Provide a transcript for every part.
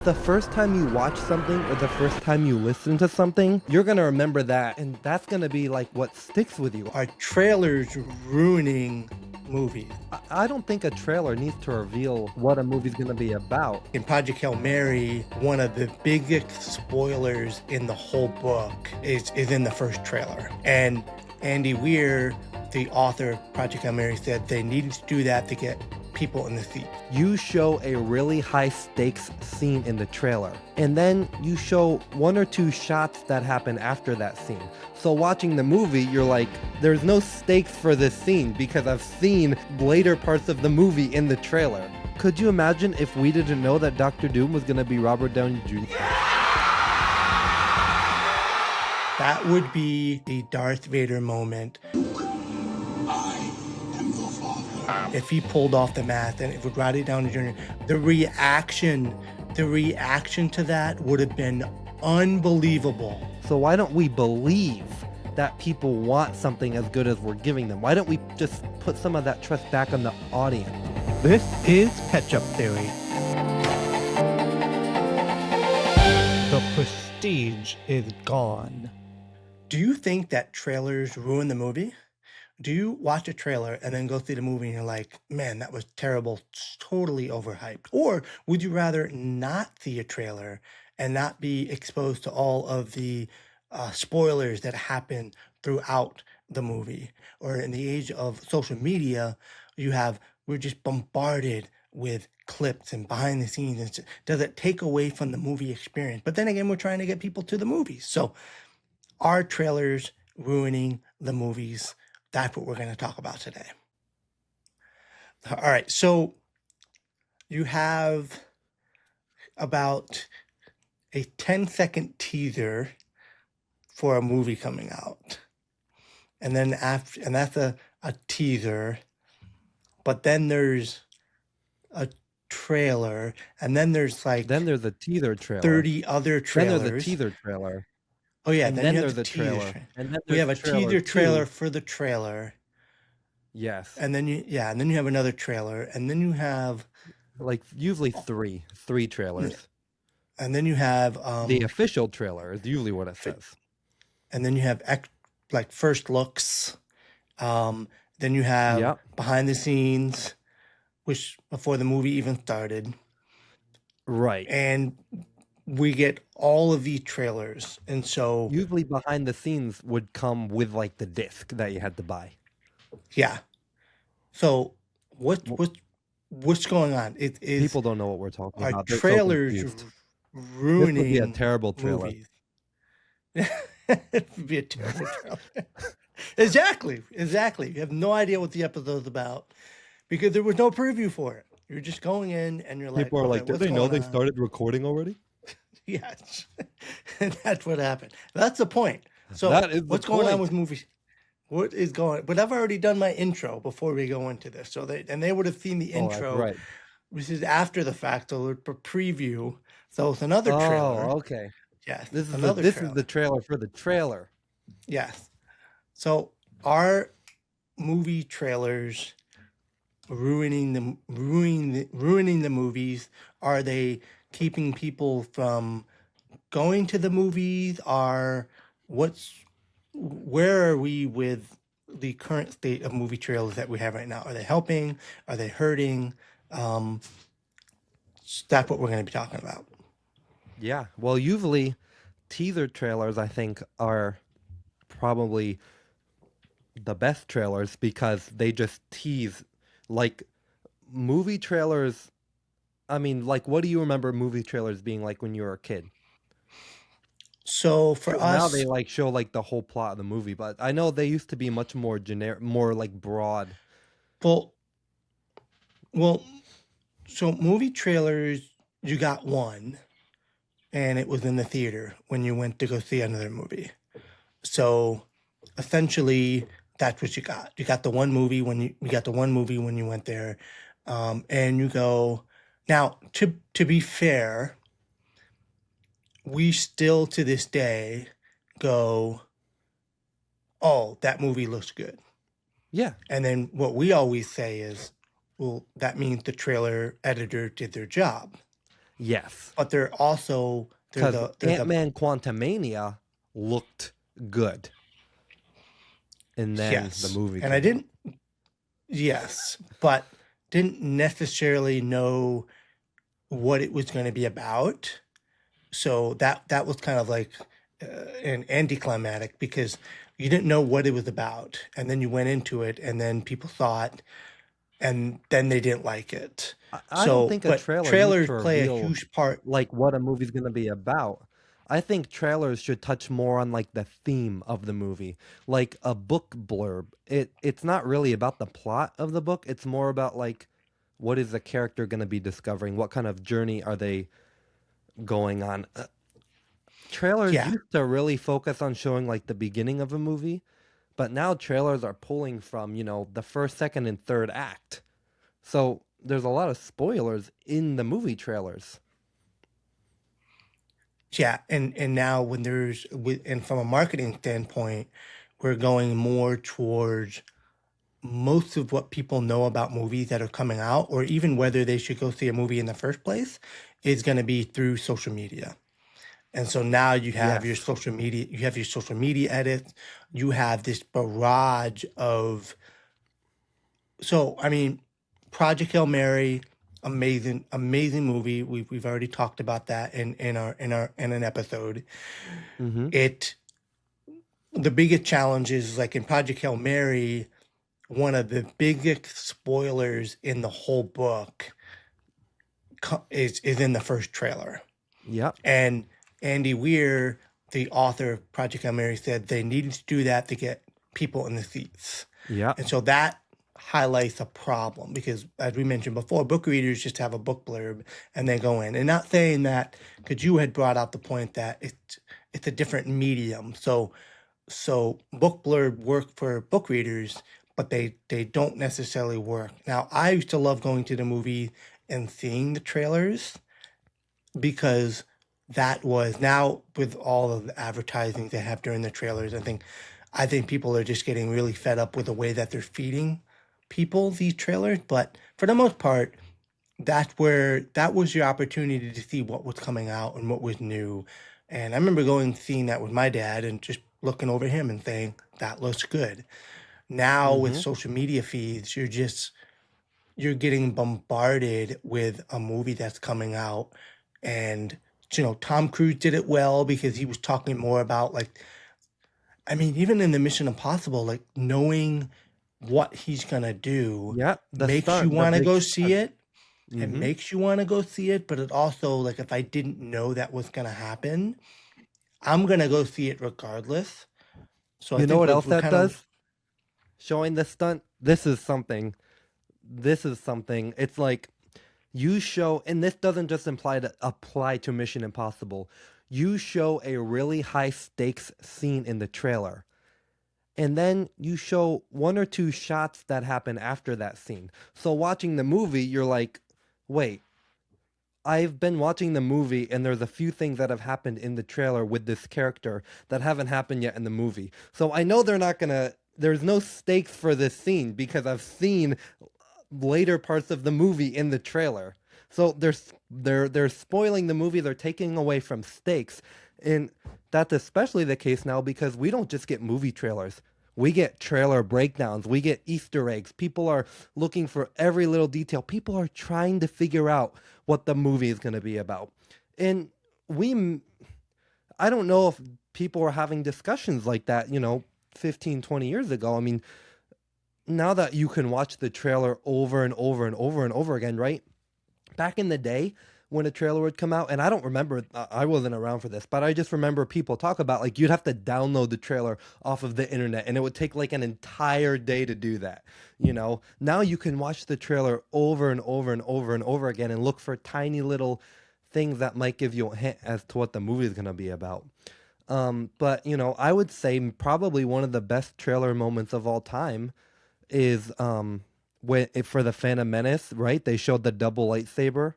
The first time you watch something or the first time you listen to something, you're gonna remember that, and that's gonna be like what sticks with you. Are trailers ruining movies? I don't think a trailer needs to reveal what a movie's gonna be about. In Project Hail Mary, one of the biggest spoilers in the whole book is in the first trailer. And Andy Weir, the author of Project Hail Mary, said they needed to do that to get people in the seat. You show a really high stakes scene in the trailer, and then you show one or two shots that happen after that scene. So watching the movie, you're like, there's no stakes for this scene because I've seen later parts of the movie in the trailer. Could you imagine if we didn't know that Doctor Doom was gonna be Robert Downey Jr.? That would be the Darth Vader moment. I am your father. If he pulled off the mask and it would Roddy Downey Jr., the reaction to that would have been unbelievable. So why don't we believe that people want something as good as we're giving them? Why don't we just put some of that trust back on the audience? This is Ketchup Theory. The prestige is gone. Do you think that trailers ruin the movie? Do you watch a trailer and then go see the movie and you're like, man, that was terrible, totally overhyped? Or would you rather not see a trailer and not be exposed to all of the spoilers that happen throughout the movie? Or in the age of social media, we're just bombarded with clips and behind the scenes. Does it take away from the movie experience? But then again, we're trying to get people to the movies. So are trailers ruining the movies? That's what we're going to talk about today. All right. So you have about a 10-second teaser for a movie coming out. And then that's a teaser. But then there's a trailer, and then there's Then there's a teaser trailer. 30 other trailers. Then there's a teaser trailer. Oh yeah, And then you have there's the a trailer. teaser. And then We have a there's trailer teaser trailer two. for the trailer. Yes. And then you have another trailer, and then you have Like usually three trailers. and then you have The official trailer is usually what it says. and then you have like first looks. Then you have Yep. behind the scenes, which before the movie even started. Right. And we get all of these trailers. And so Usually behind the scenes would come with like the disc that you had to buy. yeah. So what's going on? It is People don't know what we're talking are about. They're so trailers confused. ruining This would be a terrible trailer. movies. It would be a terrible trailer. Exactly. You have no idea what the episode's about because there was no preview for it. You're just going in and you're like, People are okay, like, did what's they know going they on? started recording already? Yes. And that's what happened. That's the point. So That is the what's going on point. with movies? What is going? But I've already done my intro before we go into this. So they would have seen the Oh, that's intro, right. which is after the fact, so it's a preview. So it's another trailer. Oh, okay. Yes. This is another this trailer. is the trailer for the trailer. Yes. So are movie trailers ruining the movies? Are they keeping people from going to the movies? Where are we with the current state of movie trailers that we have right now? Are they helping? Are they hurting? That's what we're going to be talking about. Yeah. Well, usually teaser trailers I think are probably the best trailers because they just tease like movie trailers. I mean, like what do you remember movie trailers being like when you were a kid? So for Now us, they like show like the whole plot of the movie, but I know they used to be much more generic, more like broad. well, so movie trailers, you got one, and it was in the theater when you went to go see another movie. So essentially, that's what you got. You got the one movie when you went there, and you go. Now, to be fair, we still to this day go, oh, that movie looks good. Yeah. And then what we always say is, well, that means the trailer editor did their job. Yes, but they're also because they're the Ant-Man Quantumania looked good, and then the yes, movie and I came out. didn't yes, but didn't necessarily know what it was going to be about. So that was kind of like an anticlimactic because you didn't know what it was about, and then you went into it, and then people saw it, and then they didn't like it. I don't So, think a but trailer needs trailers to play a reveal huge part. like what a movie's gonna be about. I think trailers should touch more on like the theme of the movie, like a book blurb. It's not really about the plot of the book. It's more about like what is the character gonna be discovering? What kind of journey are they going on? Trailers Yeah, used to really focus on showing like the beginning of a movie, but now trailers are pulling from, the first, second, and third act. So there's a lot of spoilers in the movie trailers. yeah, and now when and from a marketing standpoint, we're going more towards most of what people know about movies that are coming out, or even whether they should go see a movie in the first place, is going to be through social media. And so now Yes. you have your social media edits, you have this barrage of so I mean, Project Hail Mary, amazing, amazing movie. We've already talked about that in an episode. Mm-hmm. It the biggest challenge is like in Project Hail Mary, one of the biggest spoilers in the whole book is in the first trailer. Yep. And Andy Weir, the author of Project Hail Mary, said they needed to do that to get people in the seats. Yep. And so that highlights a problem because, as we mentioned before, book readers just have a book blurb and they go in. And not saying that, because you had brought out the point that it's a different medium. So book blurb work for book readers, but they don't necessarily work. Now, I used to love going to the movie and seeing the trailers because that was now with all of the advertising they have during the trailers. I think people are just getting really fed up with the way that they're feeding people these trailers. But for the most part, that was your opportunity to see what was coming out and what was new. And I remember going and seeing that with my dad and just looking over him and saying, that looks good. Now with Mm-hmm. social media feeds, you're getting bombarded with a movie that's coming out. And Tom Cruise did it well because he was talking more about like, I mean, even in the Mission Impossible, like knowing what he's gonna do Yep. The makes you stunt, the want to big go see stunt. it. It Mm-hmm. makes you want to go see it, but it also like if I didn't know that was gonna happen, I'm gonna go see it regardless. So I You know think what we're else we're that kind of does? Showing the stunt. This is something. This is something. It's like you show, and this doesn't just apply to Mission Impossible. You show a really high stakes scene in the trailer, and then you show one or two shots that happen after that scene. So watching the movie, you're like, wait, I've been watching the movie and there's a few things that have happened in the trailer with this character that haven't happened yet in the movie. So I know they're not gonna, there's no stakes for this scene because I've seen later parts of the movie in the trailer. So they're spoiling the movie, they're taking away from stakes. And that's especially the case now because we don't just get movie trailers. We get trailer breakdowns, we get Easter eggs. People are looking for every little detail. People are trying to figure out what the movie is going to be about. And we I don't know if people were having discussions like that, 15, 20 years ago. I mean, now that you can watch the trailer over and over and over and over again, right? Back in the day when a trailer would come out, and I don't remember, I wasn't around for this, but I just remember people talk about like you'd have to download the trailer off of the internet and it would take like an entire day to do that. Now you can watch the trailer over and over and over and over again and look for tiny little things that might give you a hint as to what the movie is going to be about. But I would say probably one of the best trailer moments of all time is when for the Phantom Menace, right? They showed the double lightsaber,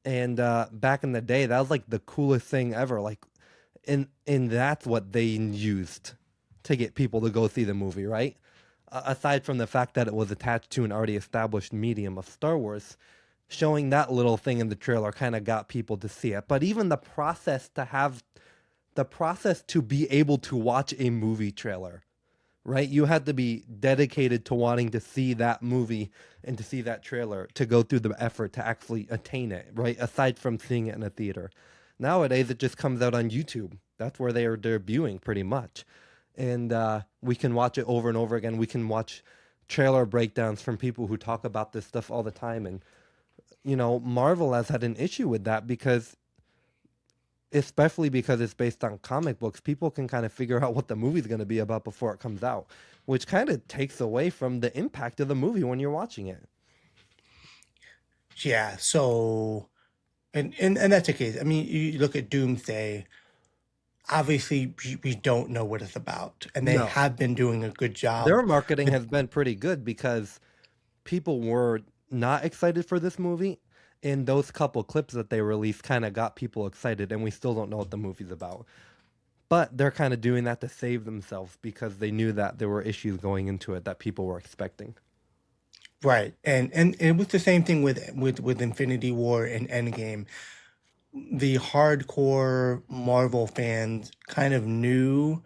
and back in the day, that was like the coolest thing ever. Like, and that's what they used to get people to go see the movie, right? Aside from the fact that it was attached to an already established medium of Star Wars, showing that little thing in the trailer kind of got people to see it. But even the process to be able to watch a movie trailer, right? You had to be dedicated to wanting to see that movie and to see that trailer to go through the effort to actually attain it, right? Aside from seeing it in a theater. Nowadays, it just comes out on YouTube. That's where they are debuting pretty much. And we can watch it over and over again. We can watch trailer breakdowns from people who talk about this stuff all the time. And, Marvel has had an issue with that because especially because it's based on comic books, people can kind of figure out what the movie's going to be about before it comes out, which kind of takes away from the impact of the movie when you're watching it. Yeah. So, and that's the case. I mean, you look at Doomsday. Obviously, we don't know what it's about, and they No. have been doing a good job. Their marketing With, has been pretty good because people were not excited for this movie, and those couple clips that they released kind of got people excited, and we still don't know what the movie's about. But they're kind of doing that to save themselves because they knew that there were issues going into it that people were expecting. right, and it was the same thing with Infinity War and Endgame. The hardcore Marvel fans kind of knew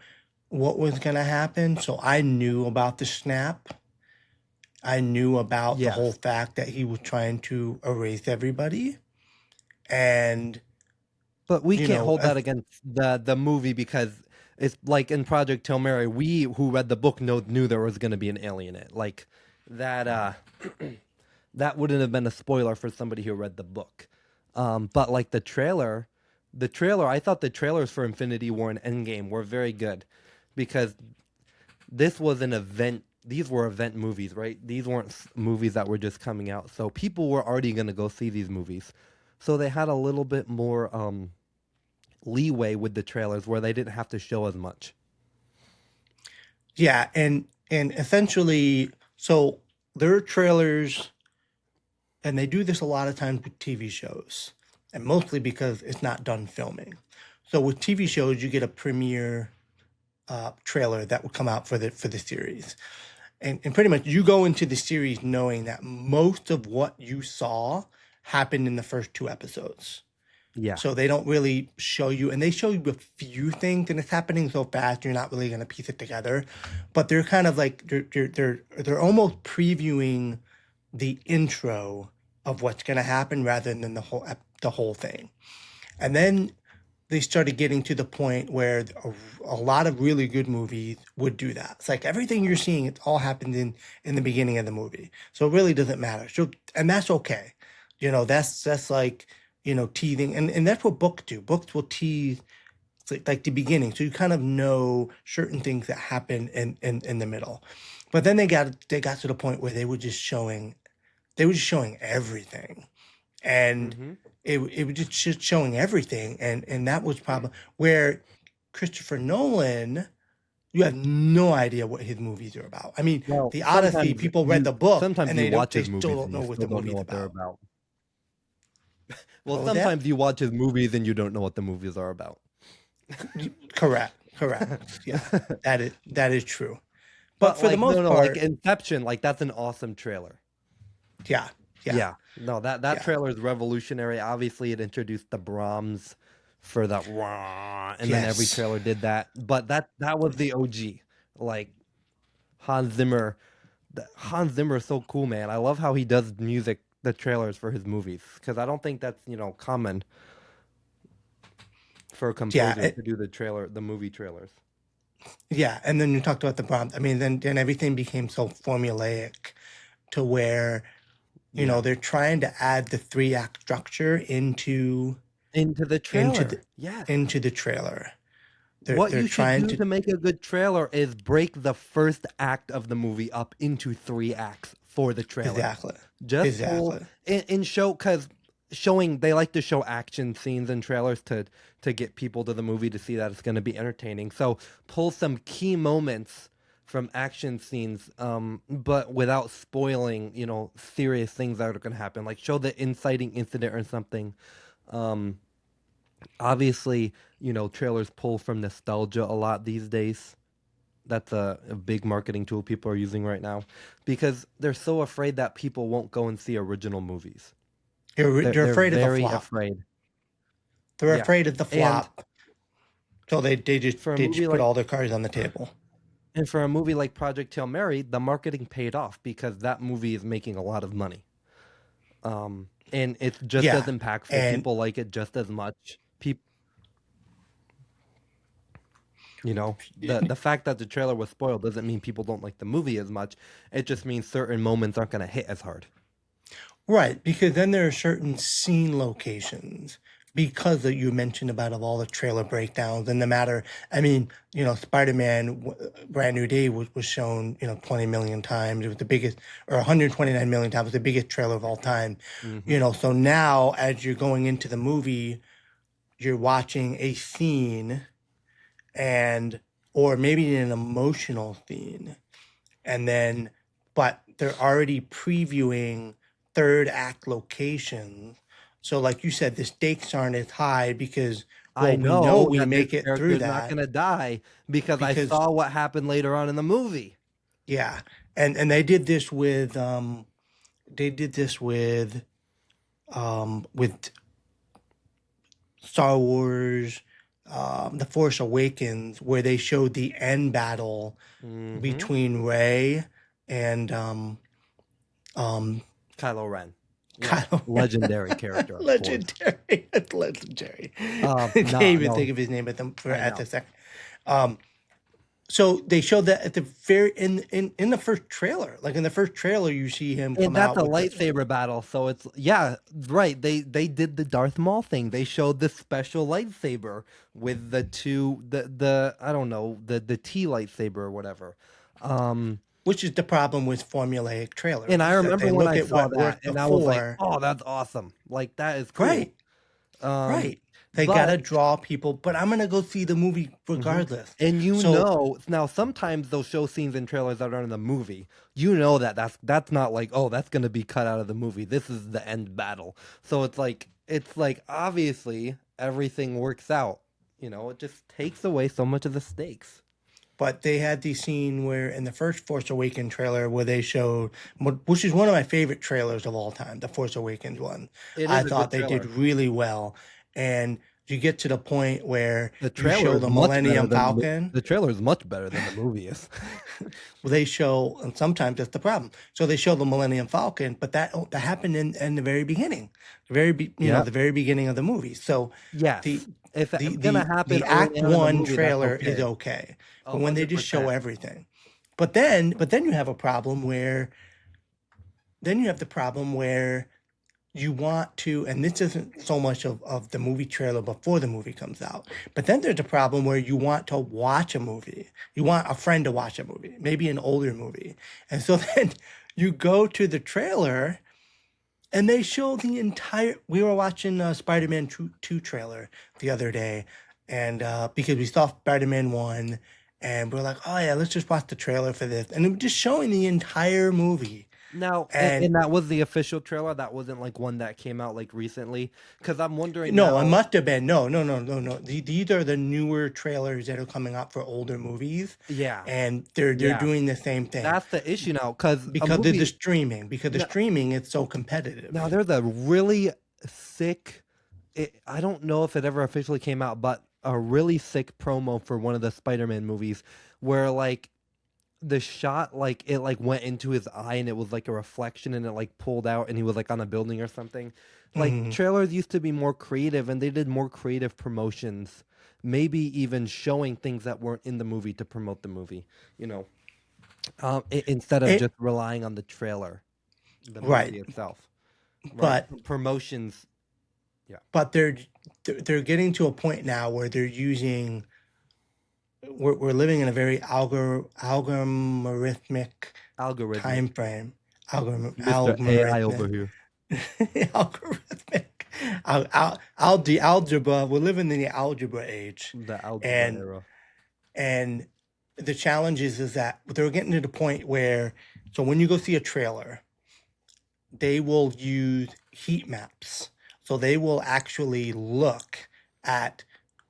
what was going to happen, so I knew about the snap. I knew about the whole Yes. fact that he was trying to erase everybody, and But we you can't know, hold that against the movie because it's like in Project Hail Mary, we who read the book knew there was going to be an alien in it. Like that that wouldn't have been a spoiler for somebody who read the book. But like the trailer, I thought the trailers for Infinity War and Endgame were very good because this was an event. These were event movies, right? These weren't movies that were just coming out. So people were already going to go see these movies. So they had a little bit more leeway with the trailers where they didn't have to show as much. yeah, and essentially, so there are trailers, and they do this a lot of times with TV shows, and mostly because it's not done filming. So with TV shows, you get a premiere trailer that will come out for the series, and pretty much you go into the series knowing that most of what you saw happened in the first two episodes. Yeah. So they don't really show you, and they show you a few things, and it's happening so fast you're not really going to piece it together. But they're kind of like they're almost previewing the intro of what's going to happen rather than the whole thing. And then they started getting to the point where a lot of really good movies would do that. It's like everything you're seeing, it all happens in the beginning of the movie, so it really doesn't matter. So, and that's okay. That's like teasing, and that's what books do. Books will tease like the beginning, so you kind of know certain things that happen in the middle. But then they got to the point where they were just showing everything, and Hmm. it was just showing everything, and that was probably where Christopher Nolan, you have no idea what his movies are about. I mean, Well, the Odyssey, people read the book sometimes and you watch they his still movies don't and know you what still the don't know movie's what they're about. about. Well, What was that? sometimes you watch his movies and you don't know what the movies are about. Correct. Yeah, that is true. But But for the like no, most no, like part, Inception, like that's an awesome trailer. yeah, yeah, Yeah, no, that yeah. trailer is revolutionary. Obviously, it introduced the Brahms for the rah, and then every Yes. trailer did that. But that was the OG. Like Hans Zimmer, Hans Zimmer is so cool, man. I love how he does music, the trailers for his movies, because I don't think that's common for a Yeah, composer to do the movie trailers. yeah. And then you talked about the prompt. I mean, then everything became so formulaic to where Yeah, they're trying to add the three-act structure into the into the trailer. Yes. into the trailer. They're What they're you should trying do to to make a good trailer is break the first act of the movie up into three acts for the trailer. exactly, Just pull exactly. in show because showing they like to show action scenes in trailers to get people to the movie to see that it's going to be entertaining. So pull some key moments from action scenes, but without spoiling, serious things that are going to happen. Like show the inciting incident or something. Um, Obviously, trailers pull from nostalgia a lot these days. That's a big marketing tool people are using right now because they're so afraid that people won't go and see original movies. They're They're afraid of the very flop. afraid. They're Yeah. afraid of the And flop, so they for a they movie just put like all their cards on the table. Project Hail Mary, the marketing paid off because that movie is making a lot of money. And it's just as Yeah, impactful. and People like it just as much. The fact that the trailer was spoiled doesn't mean people don't like the movie as much. It just means certain moments aren't going to hit as hard. right, because then there are certain scene locations because that you mentioned about of all the trailer breakdowns and the matter. I mean, Spider-Man Brand New Day was shown 20 million times. It was the biggest, or 129 million times. It was the biggest trailer of all time. Mm-hmm. So now as you're going into the movie, you're watching a scene and or maybe an emotional scene, and then but they're already previewing third act locations. So like you said, the stakes aren't as high because, I well, we know know we that this make it character through is not that going to die because I because, saw what happened later on in the movie. yeah. And they did this with with Star Wars, The Force Awakens, where they showed the end battle Mm-hmm. between Rey and um Kylo Ren. Yeah. Kylo Ren. Legendary character, of course. Legendary. It's legendary. I can't No, even no, think of his name I at the know. second. Um, so they showed that at the very in the first trailer. Like in the first trailer, you see him And come that's out a with the lightsaber battle, so it's yeah, right. They did the Darth Maul thing. They showed the special lightsaber with the I don't know, the T lightsaber or whatever. Um which is the problem with formulaic trailers, and I is that remember they when look I at saw what that worked and I was like, before. "Oh, that's awesome. Like that is cool." Right, Um right. They but gotta draw people, but I'm gonna go see the movie mhm. regardless. And So now sometimes they'll show scenes in trailers that are in the movie. That's not like, oh, that's gonna be cut out of the movie. This is the end battle. So it's like obviously everything works out. It just takes away so much of the stakes. but they had the scene where in the first Force Awakens trailer where they showed, which is one of my favorite trailers of all time, the Force Awakens one. It I is a thought good they did trailer. really well, and you get to the point where The you trailer show is the much better Millennium than Falcon. the trailer is much better than the movie is. Well, they show, and sometimes that's the problem. So they show the Millennium Falcon, but that happened in the very beginning, Yeah. the very beginning of the movie. So the Yes. If the it's gonna the happen the early Act on in the One movie, that's trailer is okay. okay, A but when they hundred just show percent. everything, but then you have a problem where then you have the problem where you want to, and this isn't so much of the movie trailer before the movie comes out, but then there's a problem where you want to watch a movie. You want a friend to watch a movie, maybe an older movie. And so then you go to the trailer and they show the entire. We were watching Spider-Man 2 trailer the other day, and because we saw Spider-Man 1, and we're like, oh yeah, let's just watch the trailer for this. And it was just showing the entire movie. Now, And and that was the official trailer. That wasn't like one that came out like recently. Because I'm wondering no, it now. must have been. No, no, no, no, no. These are the newer trailers that are coming out for older movies, Yeah, and they're yeah, doing the same thing that's the issue now. Because a because of the movie. streaming. Because the No, streaming is so now competitive. there's a really sick. I don't know if it ever officially came out, but a really sick promo for one of the Spider-Man movies where like the shot like it like went into his eye and it was like a reflection and it like pulled out and he was like on a building or something. Like Mhm. trailers used to be more creative and they did more creative promotions, maybe even showing things that weren't in the movie to promote the movie, you know, instead of It just relying on the trailer, the right, movie itself, right? but Promotions, yeah, but they're getting to a point now where they're using. We're living in a very algorithmic algorithmic, time frame. Mr. AI Algorithmic. over here. Algorithmic. The algebra. We're living in the algebra age, The algebra and era. and the challenge is that they're getting to the point where, so when you go see a trailer, they will use heat maps. So they will actually look at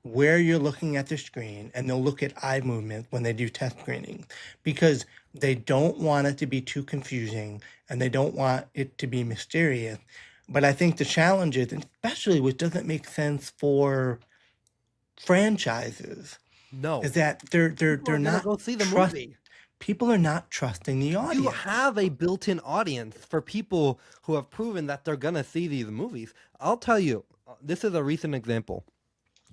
where you're looking at the screen, and they'll look at eye movement when they do test screening, because they don't want it to be too confusing and they don't want it to be mysterious. But I think the challenge is, especially which doesn't make sense for franchises, is No, that people they're are gonna not go see the trust movie. people are not trusting the You audience. have a built-in audience for people who have proven that they're gonna see these movies. I'll tell you, this is a recent example.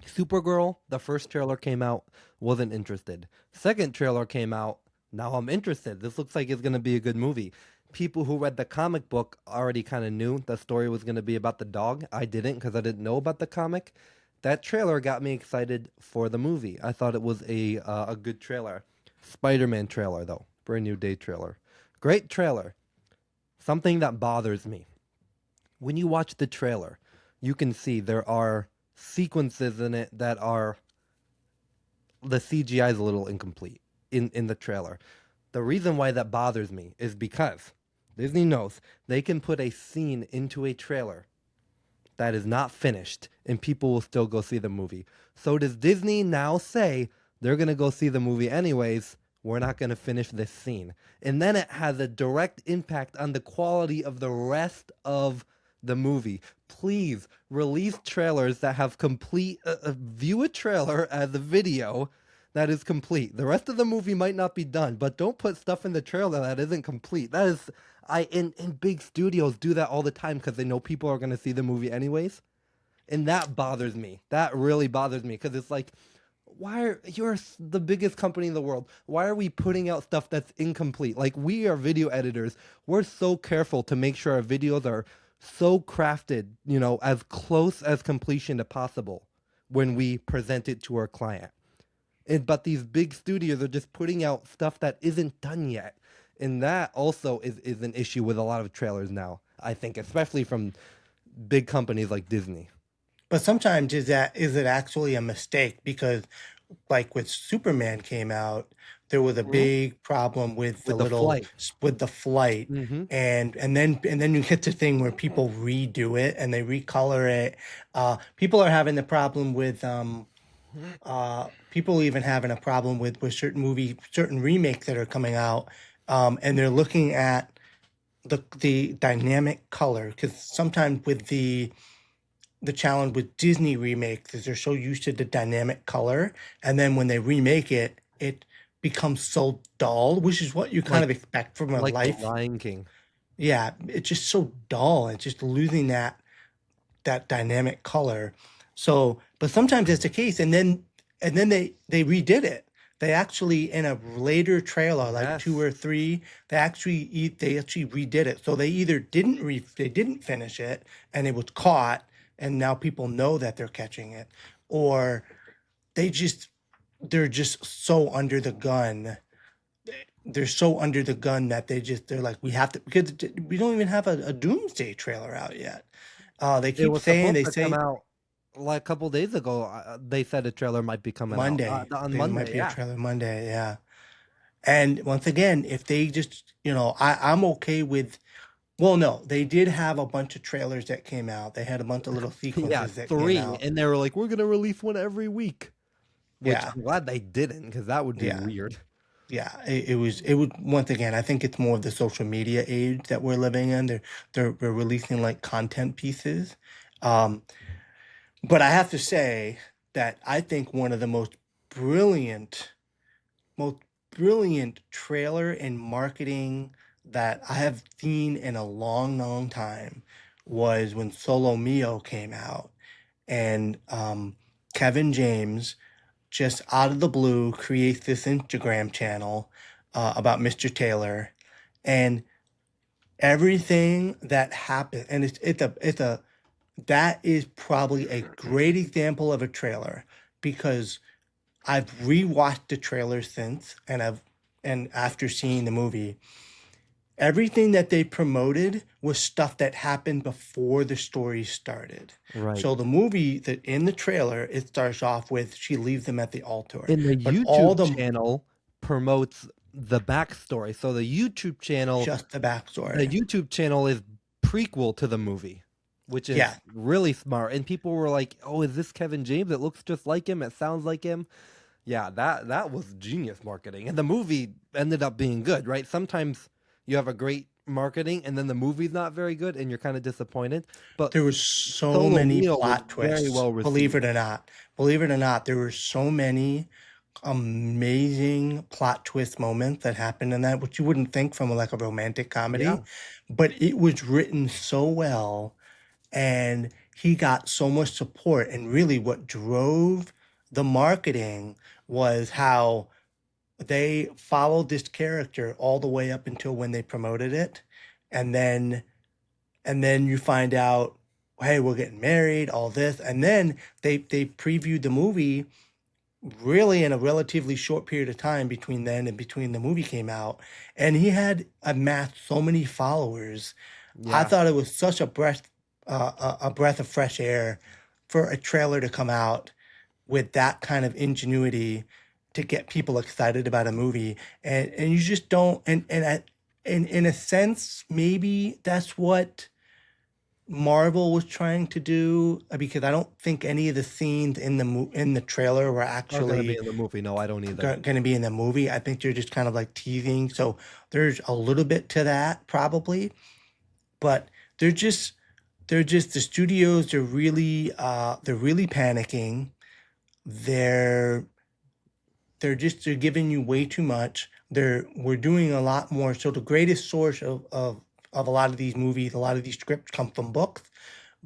Supergirl, the first trailer came out, wasn't interested. Second trailer came out, now I'm interested. This looks like it's gonna be a good movie. People who read the comic book already kind of knew the story was gonna be about the dog. I didn't because I didn't know about the comic. That trailer got me excited for the movie. I thought it was a good trailer. Spider-Man trailer though, brand new day trailer. Great trailer. Something that bothers me. When you watch the trailer, you can see there are sequences in it that are the CGI is a little incomplete in the trailer. The reason why that bothers me is because Disney knows they can put a scene into a trailer that is not finished and people will still go see the movie. So does Disney now say they're going to go see the movie anyways? We're not going to finish this scene. And then it has a direct impact on the quality of the rest of the movie. Please release trailers that have complete view a trailer as a video that is complete. The rest of the movie might not be done, but don't put stuff in the trailer that isn't complete. That is in big studios do that all the time because they know people are going to see the movie anyways. And that bothers me. That really bothers me because it's like, you're the biggest company in the world. Why are we putting out stuff that's incomplete? Like, we are video editors. We're so careful to make sure our videos are so crafted, as close as completion as possible when we present it to our client. But these big studios are just putting out stuff that isn't done yet. And that also is an issue with a lot of trailers now, I think, especially from big companies like Disney. But sometimes is it actually a mistake? Because like when Superman came out, there was a Mhm. big problem with With the flight. with the flight. Hmm. And then you get the thing where people redo it and they recolor it. People are having the problem with people even having a problem with certain remakes that are coming out, and they're looking at the dynamic color, because sometimes with the challenge with Disney remakes is they're so used to the dynamic color, and then when they remake it, it becomes so dull, which is what you kind Like of expect from a like the life. Lion King. Yeah, it's just so dull. It's just losing that dynamic color. So, but sometimes it's the case, and then they redid it. They actually, in a later trailer, like two Yes. or three, they actually redid it. So they didn't finish it, and it was caught, and now people know that they're catching it, or they just they're just so under the gun. They're so under the gun that they're like, we have to, because we don't even have a Doomsday trailer out yet. They It keep was saying, supposed they to come say out like a couple days ago. They said a trailer might be coming out Monday. on There might Monday. be a Yeah. trailer Monday. Yeah. And once again, if they just, I'm okay with, well, no, they did have a bunch of trailers that came out. They had a bunch of little Yeah, sequences that came three. out. And they were like, we're going to release one every week, which Yeah. I'm glad they didn't because that would be Yeah. weird. Yeah. It would, once again, I think it's more of the social media age that we're living in. They're releasing like content pieces. Um, but I have to say that I think one of the brilliant most brilliant trailer and marketing that I have seen in a long, long time was when Solo Mio came out, and Kevin James just out of the blue creates this Instagram channel about Mr. Taylor, and everything that happened, and it's a that is probably a great example of a trailer, because I've rewatched the trailer since, and after seeing the movie, everything that they promoted was stuff that happened before the story started. Right. So the movie, that in the trailer, it starts off with she leaves them at the altar, And the but all YouTube the channel promotes the backstory. So just the the backstory. YouTube channel is prequel to the movie, which is Yeah, really smart. And people were like, "Oh, is this Kevin James? It looks just like him. It sounds like him." Yeah, that was genius marketing. And the movie ended up being good, right? Sometimes you have a great marketing, and then the movie's not very good, and you're kind of disappointed. But There was so Solo many Mio was plot very twists. well Believe received. it or not. Believe it or not, there were so many amazing plot twist moments that happened in that, which you wouldn't think from like a romantic Yeah, comedy, but it was written so well, and he got so much support. And really, what drove the marketing was how they followed this character all the way up until when they promoted it, and then you find out, hey, we're getting married, all this, and then they previewed the movie really in a relatively short period of time between then and between the movie came out, and he had amassed so many followers. I yeah. thought it was such a breath of fresh air for a trailer to come out with that kind of ingenuity to get people excited about a movie, and you just don't, and in a sense maybe that's what Marvel was trying to do, because I don't think any of the scenes in in the trailer were Are gonna be actually in the movie. No, I don't either. going to be in the movie. I think they're just kind of like teasing. So there's a little bit to that probably, but they're just the studios. They're really panicking. They're they're giving you way too much. We're doing a lot more. So the greatest source of a lot of these movies, a lot of these scripts come from books,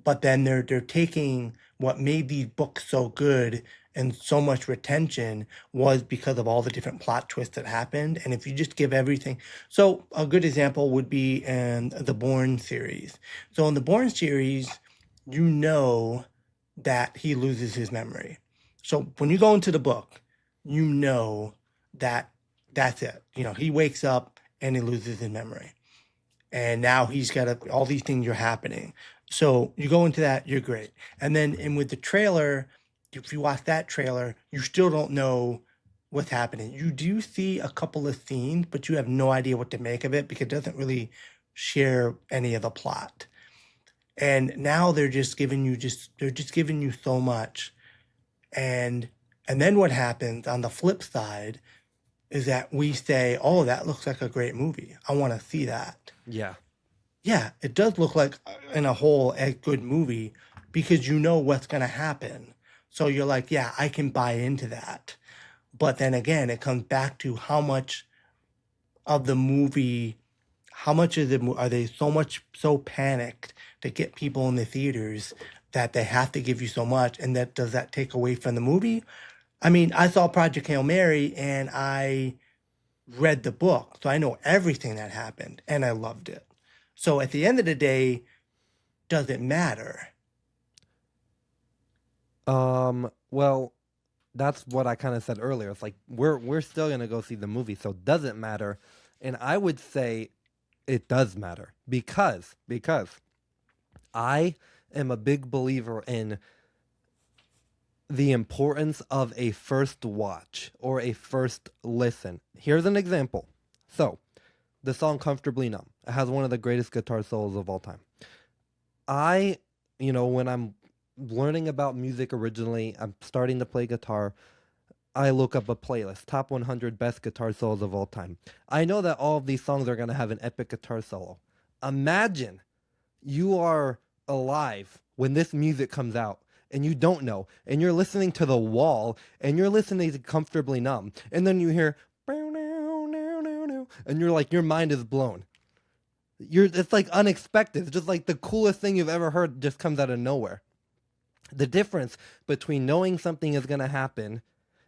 but then they're taking what made these books so good and so much retention was because of all the different plot twists that happened. And if you just give everything, so a good example would be in the Bourne series. So in the Bourne series, you know that he loses his memory. So when you go into the book, you know that that's it. You know, he wakes up and he loses his memory. And now he's got all these things are happening. So you go into that, you're great. And with the trailer, if you watch that trailer, you still don't know what's happening. You do see a couple of scenes, but you have no idea what to make of it because it doesn't really share any of the plot. And now they're just giving you so much. And and then what happens on the flip side is that we say, "Oh, that looks like a great movie. I want to see that." Yeah, Yeah, it does look like in a whole a good movie because you know what's going to happen. So you're like, "Yeah, I can buy into that." But then again, it comes back to how much of the movie, how much of the are they so panicked to get people in the theaters that they have to give you so much, and that does that take away from the movie? I mean, I saw Project Hail Mary and I read the book, so I know everything that happened and I loved it. So at the end of the day, does it matter? well, that's what I kind of said earlier. It's like we're still gonna go see the movie, so does it matter? And I would say it does matter because I am a big believer in the importance of a first watch or a first listen. Here's an example. So, the song Comfortably Numb. It has one of the greatest guitar solos of all time. I, when I'm learning about music originally, I'm starting to play guitar, I look up a playlist, top 100 best guitar solos of all time. I know that all of these songs are going to have an epic guitar solo. Imagine you are alive when this music comes out and you don't know, and you're listening to The Wall and you're listening to Comfortably Numb, and then you hear and you're like, your mind is blown. It's like unexpected. It's just like the coolest thing you've ever heard just comes out of nowhere. The difference between knowing something is going to happen,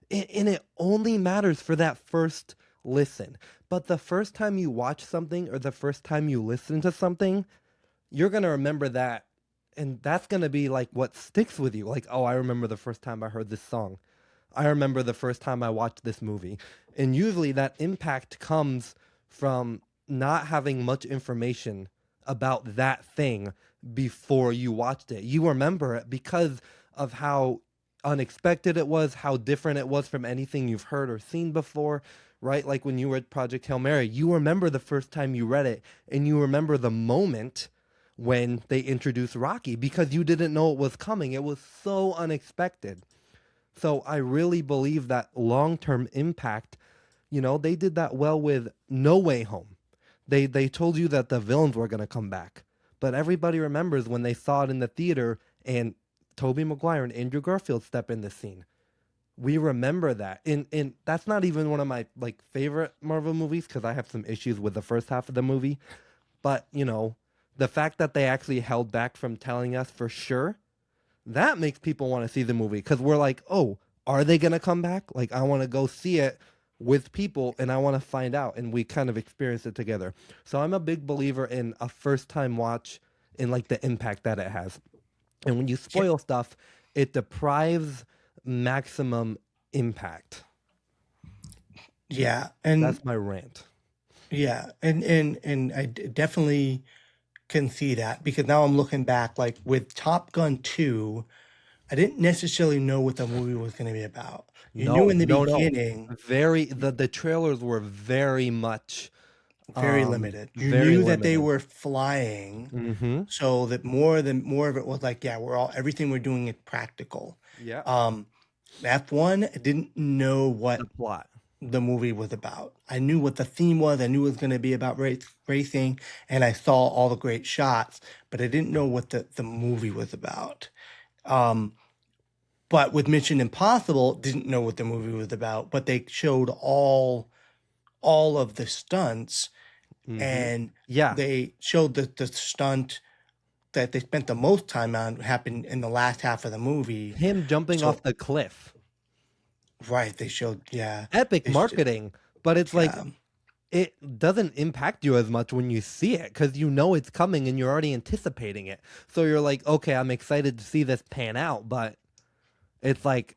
and it only matters for that first listen. But the first time you watch something or the first time you listen to something, you're going to remember that. And that's going to be like what sticks with you. Like, oh, I remember the first time I heard this song. I remember the first time I watched this movie. And usually that impact comes from not having much information about that thing before you watched it. You remember it because of how unexpected it was, how different it was from anything you've heard or seen before, right? Like when you read Project Hail Mary, you remember the first time you read it, and you remember the moment when they introduced Rocky because you didn't know it was coming. It was so unexpected. So I really believe that long-term impact, they did that well with No Way Home. They told you that the villains were gonna come back, but everybody remembers when they saw it in the theater and Tobey Maguire and Andrew Garfield step in the scene. We remember that, and that's not even one of my like favorite Marvel movies because I have some issues with the first half of the movie. But the fact that they actually held back from telling us for sure, that makes people want to see the movie because we're like, oh, are they gonna come back? Like, I want to go see it with people and I want to find out, and we kind of experience it together. So I'm a big believer in a first time watch and like the impact that it has. And when you Yeah, spoil stuff, it deprives maximum impact. yeah, and That's my rant. yeah, and definitely can see that because now I'm looking back, like with Top Gun 2, I didn't necessarily know what the movie was going to be about. You knew No, in the no, no. beginning, Very the trailers were very much very limited. You very knew that they limited. were flying, Mm-hmm. so that more of it was like, yeah, we're all everything we're doing is practical. Yeah. Um, F1, I didn't know The what plot. the movie was about. I knew what the theme was. I knew it was going to be about racing, and I saw all the great shots, but I didn't know what the movie was about. Um, but with Mission Impossible, didn't know what the movie was about, but they showed all of the stunts, Mm-hmm. and Yeah. they showed the stunt that they spent the most time on happened in the last half of the movie. Him jumping off So the cliff. right, they showed Epic they sh- marketing, but it's like yeah it doesn't impact you as much when you see it because you know it's coming and you're already anticipating it. So you're like, okay, I'm excited to see this pan out, but it's like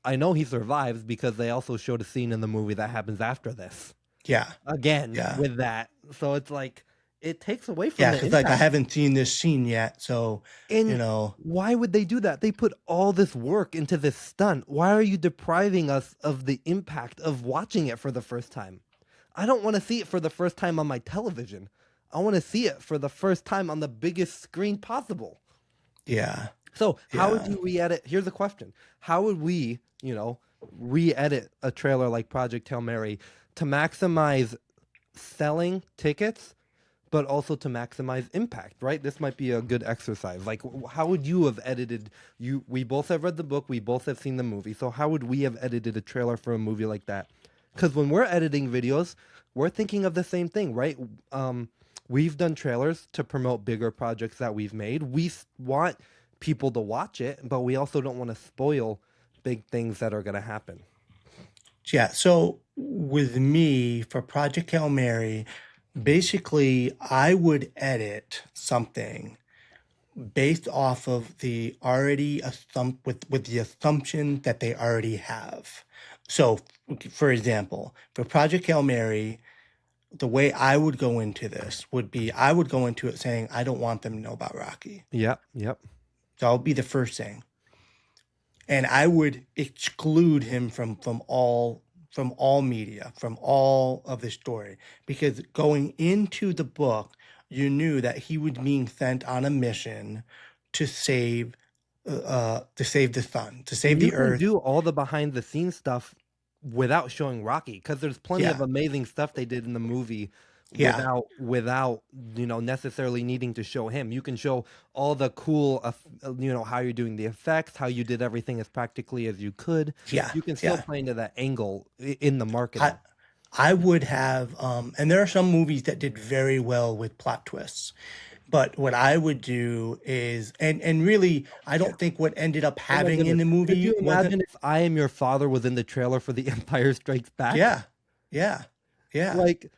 I know he survives because they also showed a scene in the movie that happens after this. yeah Again yeah. with that. So it's like it takes away from Yeah, the because like I impact. haven't seen this scene yet, so you And know, why would they do that? They put all this work into this stunt. Why are you depriving us of the impact of watching it for the first time? I don't want to see it for the first time on my television. I want to see it for the first time on the biggest screen possible. yeah, So, how would yeah, you re-edit? Here's a question. How would we, re-edit a trailer like Project Hail Mary to maximize selling tickets but also to maximize impact, right? This might be a good exercise. Like, how would you have edited? We both have read the book, we both have seen the movie. So, how would we have edited a trailer for a movie like that? Because when we're editing videos, we're thinking of the same thing, right? We've done trailers to promote bigger projects that we've made. Want people to watch it, but we also don't want to spoil big things that are going to happen. yeah. So with me for Project Hail Mary, basically I would edit something based off of the already with the assumption that they already have. So, for example, for Project Hail Mary, the way I would go into this would be I would go into it saying I don't want them to know about Rocky. Yep, yep. So I'll be the first thing. And I would exclude him from all media, from all of the story. Because going into the book, you knew that he was being sent on a mission to save the sun, to save And you the can earth. do all the behind the scenes stuff without showing Rocky because there's plenty of Yeah. amazing stuff they did in the movie Yeah. without necessarily needing to show him. You can show all the cool how you're doing the effects, how you did everything as practically as you could. Yeah. You can still Yeah. play into that angle in the I marketing. I would have and there are some movies that did very well with plot twists. But what I would do is and really I don't think what ended up Oh my having in goodness. the Could movie you wasn't imagine if I Am Your Father was in the trailer for The Empire Strikes Back? yeah. Yeah. Yeah. Like,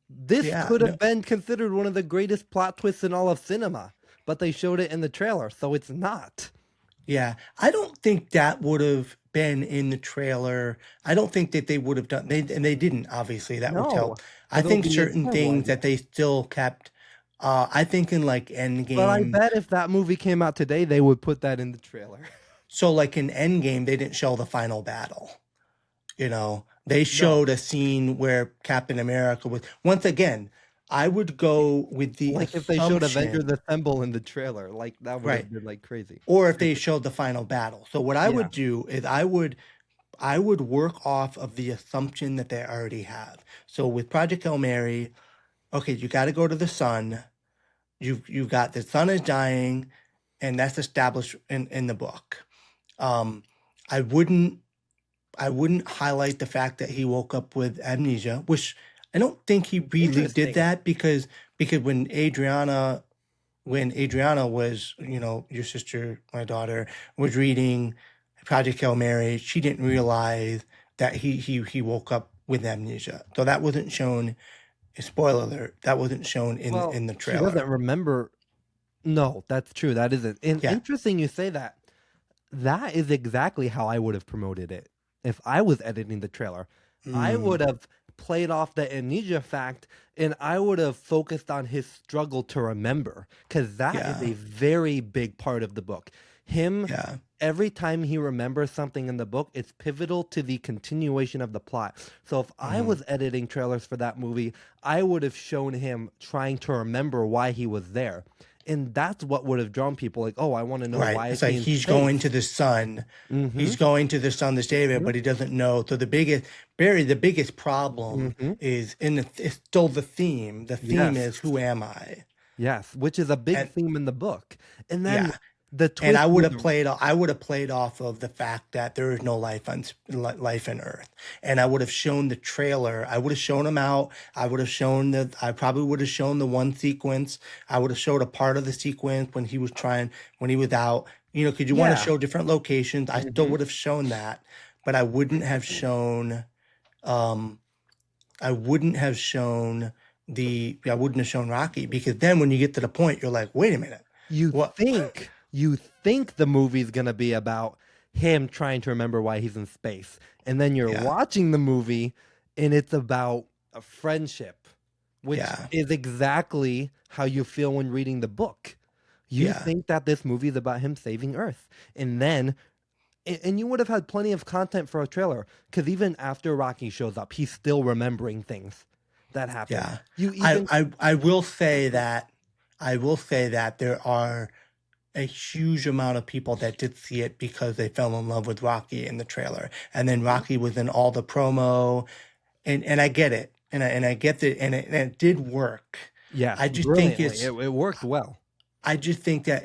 this Yeah. could No, have been considered one of the greatest plot twists in all of cinema, but they showed it in the trailer, so it's not. yeah. I don't think that would have been in the trailer. I don't think that they would have done and they didn't, obviously. That would tell. No, I it'll think be a certain terrible things idea. that they still kept I think in like But I Endgame. bet if that movie came out today, they would put that in the trailer. So like in Endgame, they didn't show the final battle. You know, they No, showed a scene where Captain America was once again, I would go with the like if they showed Avengers assumption, Assemble in the trailer, like that would right? have been like crazy. Or if they showed the final battle. So what I Yeah. would do is I would work off of the assumption that they already have. So with Project Hail Mary, okay, you got to go to the sun. You've got the sun is dying, and that's established in the book. Um, I wouldn't I wouldn't highlight the fact that he woke up with amnesia, which I don't think he really did Interesting. that because when Adriana was, your sister, my daughter, was reading Project Hail Mary, she didn't realize that he woke up with amnesia. So that wasn't shown. Spoiler alert, that wasn't shown Well, in the she doesn't trailer. remember. No, that's true. That isn't. And Yeah. interesting you say that. That is exactly how I would have promoted it. If I was editing the trailer, I Mm, would have played off the amnesia fact and I would have focused on his struggle to remember because that is yeah. a very big part of the book. Him, Yeah. every time he remembers something in the book, it's pivotal to the continuation of the plot. So if I Hmm. was editing trailers for that movie, I would have shown him trying to remember why he was there. And that's what would have drawn people like, oh, I want to know Right. why is It's he like in he's going to space? the sun. Mm-hmm. He's going to the sun to save it, but he doesn't know. So the biggest problem Mm-hmm. is it's still the theme. The theme Yes. is who am I? Yes, which is a big And theme in the book. And then yeah, the and twist with the I would have played off of the fact that there is no life on Earth, and I would have shown the trailer. I would have shown him out. I probably would have shown the one sequence. I would have showed a part of the sequence when he was out. Because you want to yeah. show different locations. I still Hmm. would have shown that, but I wouldn't have shown. Um, I wouldn't have shown I wouldn't have shown Rocky because then when you get to the point, you're like, wait a minute, You what? think the movie's gonna be about him trying to remember why he's in space. And then you're Yeah, watching the movie and it's about a friendship, which yeah, is exactly how you feel when reading the book. You yeah. think that this movie is about him saving Earth. And then and you would have had plenty of content for a trailer because even after Rocky shows up, he's still remembering things that happened. Yeah. You I, even I I will say that there are a huge amount of people that did see it because they fell in love with Rocky in the trailer. And then Rocky was in all the promo and I get it. And I get that and it did work. yes, I just think brilliantly. it's It worked well. I just think that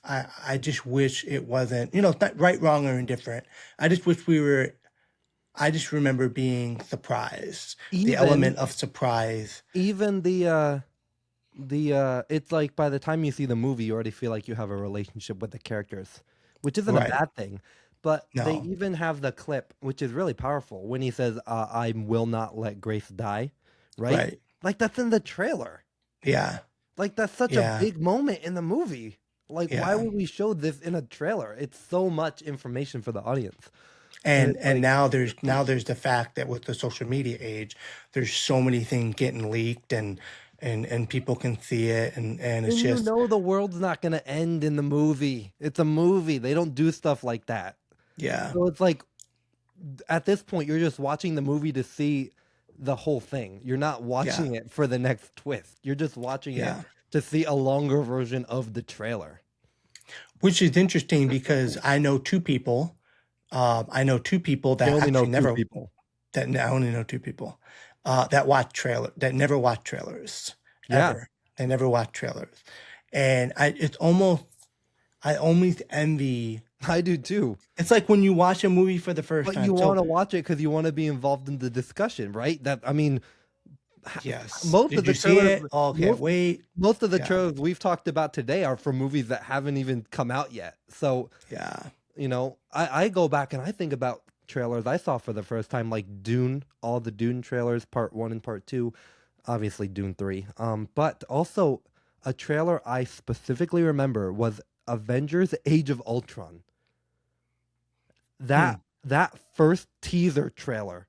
I just wish it wasn't, it's not right, wrong, or indifferent. I just wish I just remember being surprised. The Even element of surprise. even the it's like by the time you see the movie, you already feel like you have a relationship with the characters, which isn't a Right. bad thing. But they No. even have the clip, which is really powerful, when he says, "I will not let Grace die," right? Right. Like that's in the trailer. Yeah. Like that's such a Yeah. big moment in the movie. Like why Yeah. would we show this in a trailer? It's so much information for the audience. And And it's and like, now there's the fact that with the social media age, there's so many things getting leaked and people can see it and it's and you just know the world's not gonna end in the movie. It's a movie. They don't do stuff like that. yeah. So it's like at this point you're just watching the movie to see the whole thing. You're not Yeah. watching it for the next twist. You're just watching it Yeah. to see a longer version of the trailer. Which is interesting because I know two people I that only know actually two never people. I only know two people that never watch trailers Yeah, ever. They never watch trailers, and I almost envy. I do too. It's like when you watch a movie for the first But you time. So want to watch it because you want to be involved in the discussion, right? That I mean, ha- yes, most of did the you see trailers, it? Oh, can't most wait. most of the Yeah, trailers we've talked about today are for movies that haven't even come out yet. So yeah, I go back and I think about trailers I saw for the first time, like Dune, all the Dune trailers, part one and part two, obviously Dune 3. But also a trailer I specifically remember was Avengers Age of Ultron. hmm, That first teaser trailer.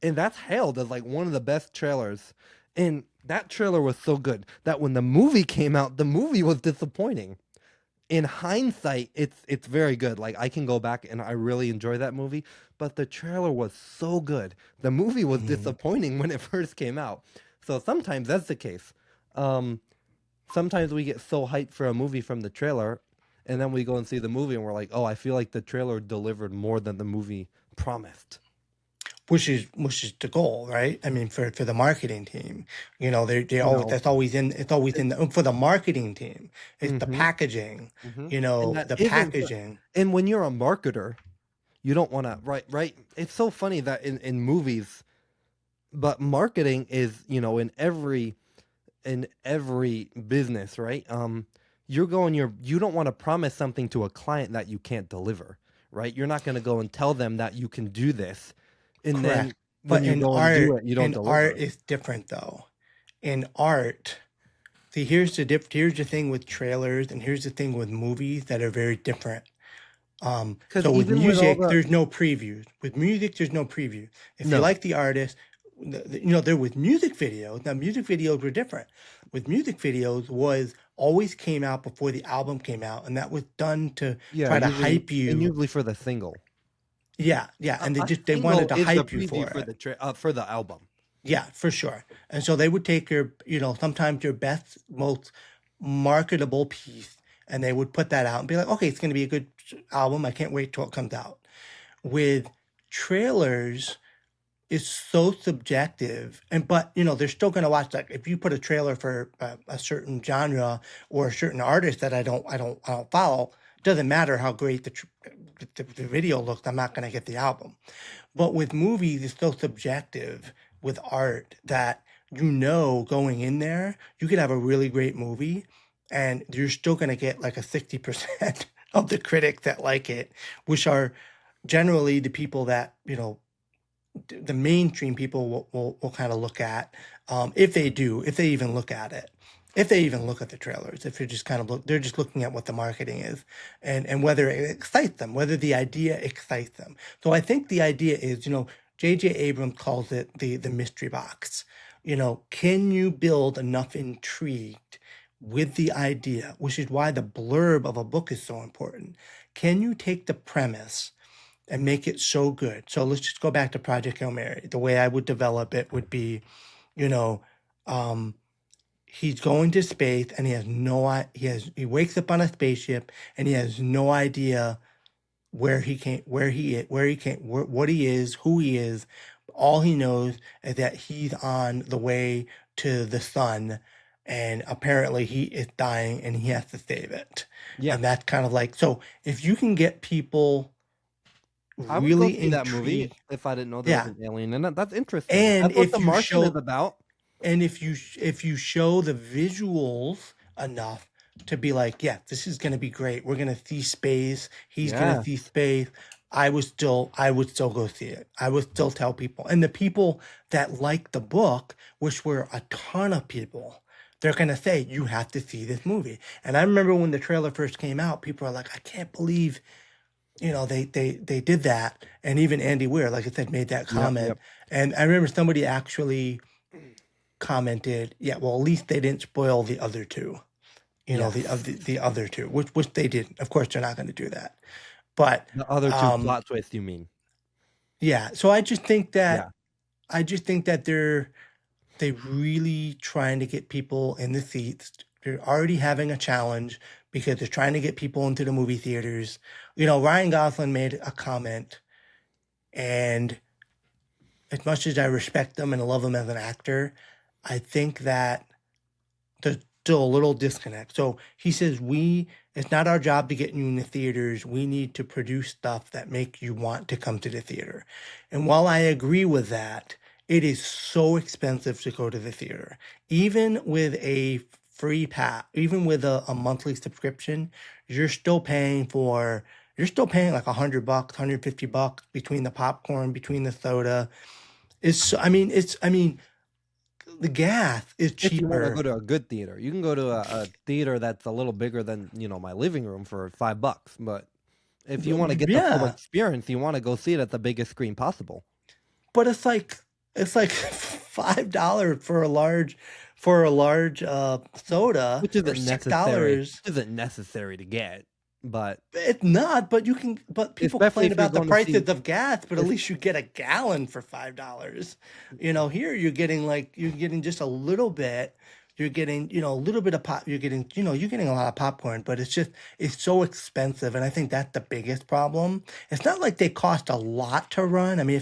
And that's hailed as like one of the best trailers. And that trailer was so good that when the movie came out, the movie was disappointing. In hindsight, it's very good. Like I can go back and I really enjoy that movie, but the trailer was so good. The movie was hmm. disappointing when it first came out. So sometimes that's the case. Um, Sometimes we get so hyped for a movie from the trailer, and then we go and see the movie and we're like, oh, I feel like the trailer delivered more than the movie promised. which is the goal, right? I mean, for the marketing team, they You always know, that's always in it's always in the for the marketing team. It's the mm-hmm, packaging, mm-hmm. And that the isn't, packaging. and when you're a marketer, you don't want to, right? It's so funny that in movies, but marketing is, in every business, right? You don't want to promise something to a client that you can't deliver, right? You're not going to go and tell them that you can do this, and Correct. then when But you go and do it, you don't in art deliver. is different though. In art, see, here's the thing with trailers, and here's the thing with movies that are very different. Because So with even with all music, the there's no previews. With music, there's no preview. If you no, like the artist, they're with music videos. Now, music videos were different. With music videos, was always came out before the album came out, and that was done to yeah, try to usually hype and you. usually for the single, Yeah, yeah, and a they wanted single to is the hype you preview for for it. the album. Yeah, for sure. And so they would take sometimes your best, most marketable piece, and they would put that out and be like, okay, it's going to be a good album. I can't wait till it comes out. With trailers, it's so subjective, but they're still going to watch. Like if you put a trailer for a certain genre or a certain artist that I don't follow, it doesn't matter how great the video looks. I'm not going to get the album. But with movies, it's so subjective with art that going in there, you could have a really great movie and you're still going to get like a 60% of the critics that like it, which are generally the people that, the mainstream people will kind of look at, if they even look at it, if they even look at the trailers, if you're just kind of they're just looking at what the marketing is, and whether it excites them, whether the idea excites them. So I think the idea is, J.J. Abrams calls it the mystery box. Can you build enough intrigue with the idea, which is why the blurb of a book is so important. Can you take the premise and make it so good? So let's just go back to Project Hail Mary. The way I would develop it would be, you know, um, he's going to space and he has he wakes up on a spaceship and he has no idea where he came, what he is, who he is. All he knows is that he's on the way to the sun, and apparently he is dying and he has to save it. Yeah, And that's kind of like, so if you can get people I would go really see that movie intrigued, if I didn't know there was yeah. an alien in it. That's interesting. And That's what if the you Martian is show about. And if you show the visuals enough to be like, yeah, this is gonna be great. We're gonna see space. He's gonna Yeah, see space. I would still go see it. I would still tell people. And the people that like the book, which were a ton of people, they're gonna say, you have to see this movie. And I remember when the trailer first came out, people are like, I can't believe, they did that. And even Andy Weir, like I said, made that yep, yep. comment. And I remember somebody actually commented, yeah, well, at least they didn't spoil the other two, Yes, the other two, which they didn't. Of course, they're not going to do that. But the other two um, plot twists. You mean? yeah, so Yeah, I just think that they really trying to get people in the seats. They're already having a challenge because they're trying to get people into the movie theaters. Ryan Gosling made a comment, and as much as I respect him and love him as an actor, I think that there's still a little disconnect. So he says, it's not our job to get you in the theaters. We need to produce stuff that make you want to come to the theater. And while I agree with that, it is so expensive to go to the theater. Even with a free pass, even with a monthly subscription, you're still paying like $100, $150 between the popcorn, between the soda. I mean, the gas is if you want to go cheaper. to a good theater, you can go to a theater that's a little bigger than my living room for $5. But if you want to get the full Yeah, experience, you want to go see it at the biggest screen possible, but it's like $5 for a large soda, which or isn't necessary. $6. Isn't necessary to get, but It's not, but people especially complain if you're about the going to see prices of gas, but at if least you get a gallon for $5. Here you're getting just a little bit. You're getting, a little bit of pop. You're getting a lot of popcorn, but it's so expensive. And I think that's the biggest problem. It's not like they cost a lot to run. I mean,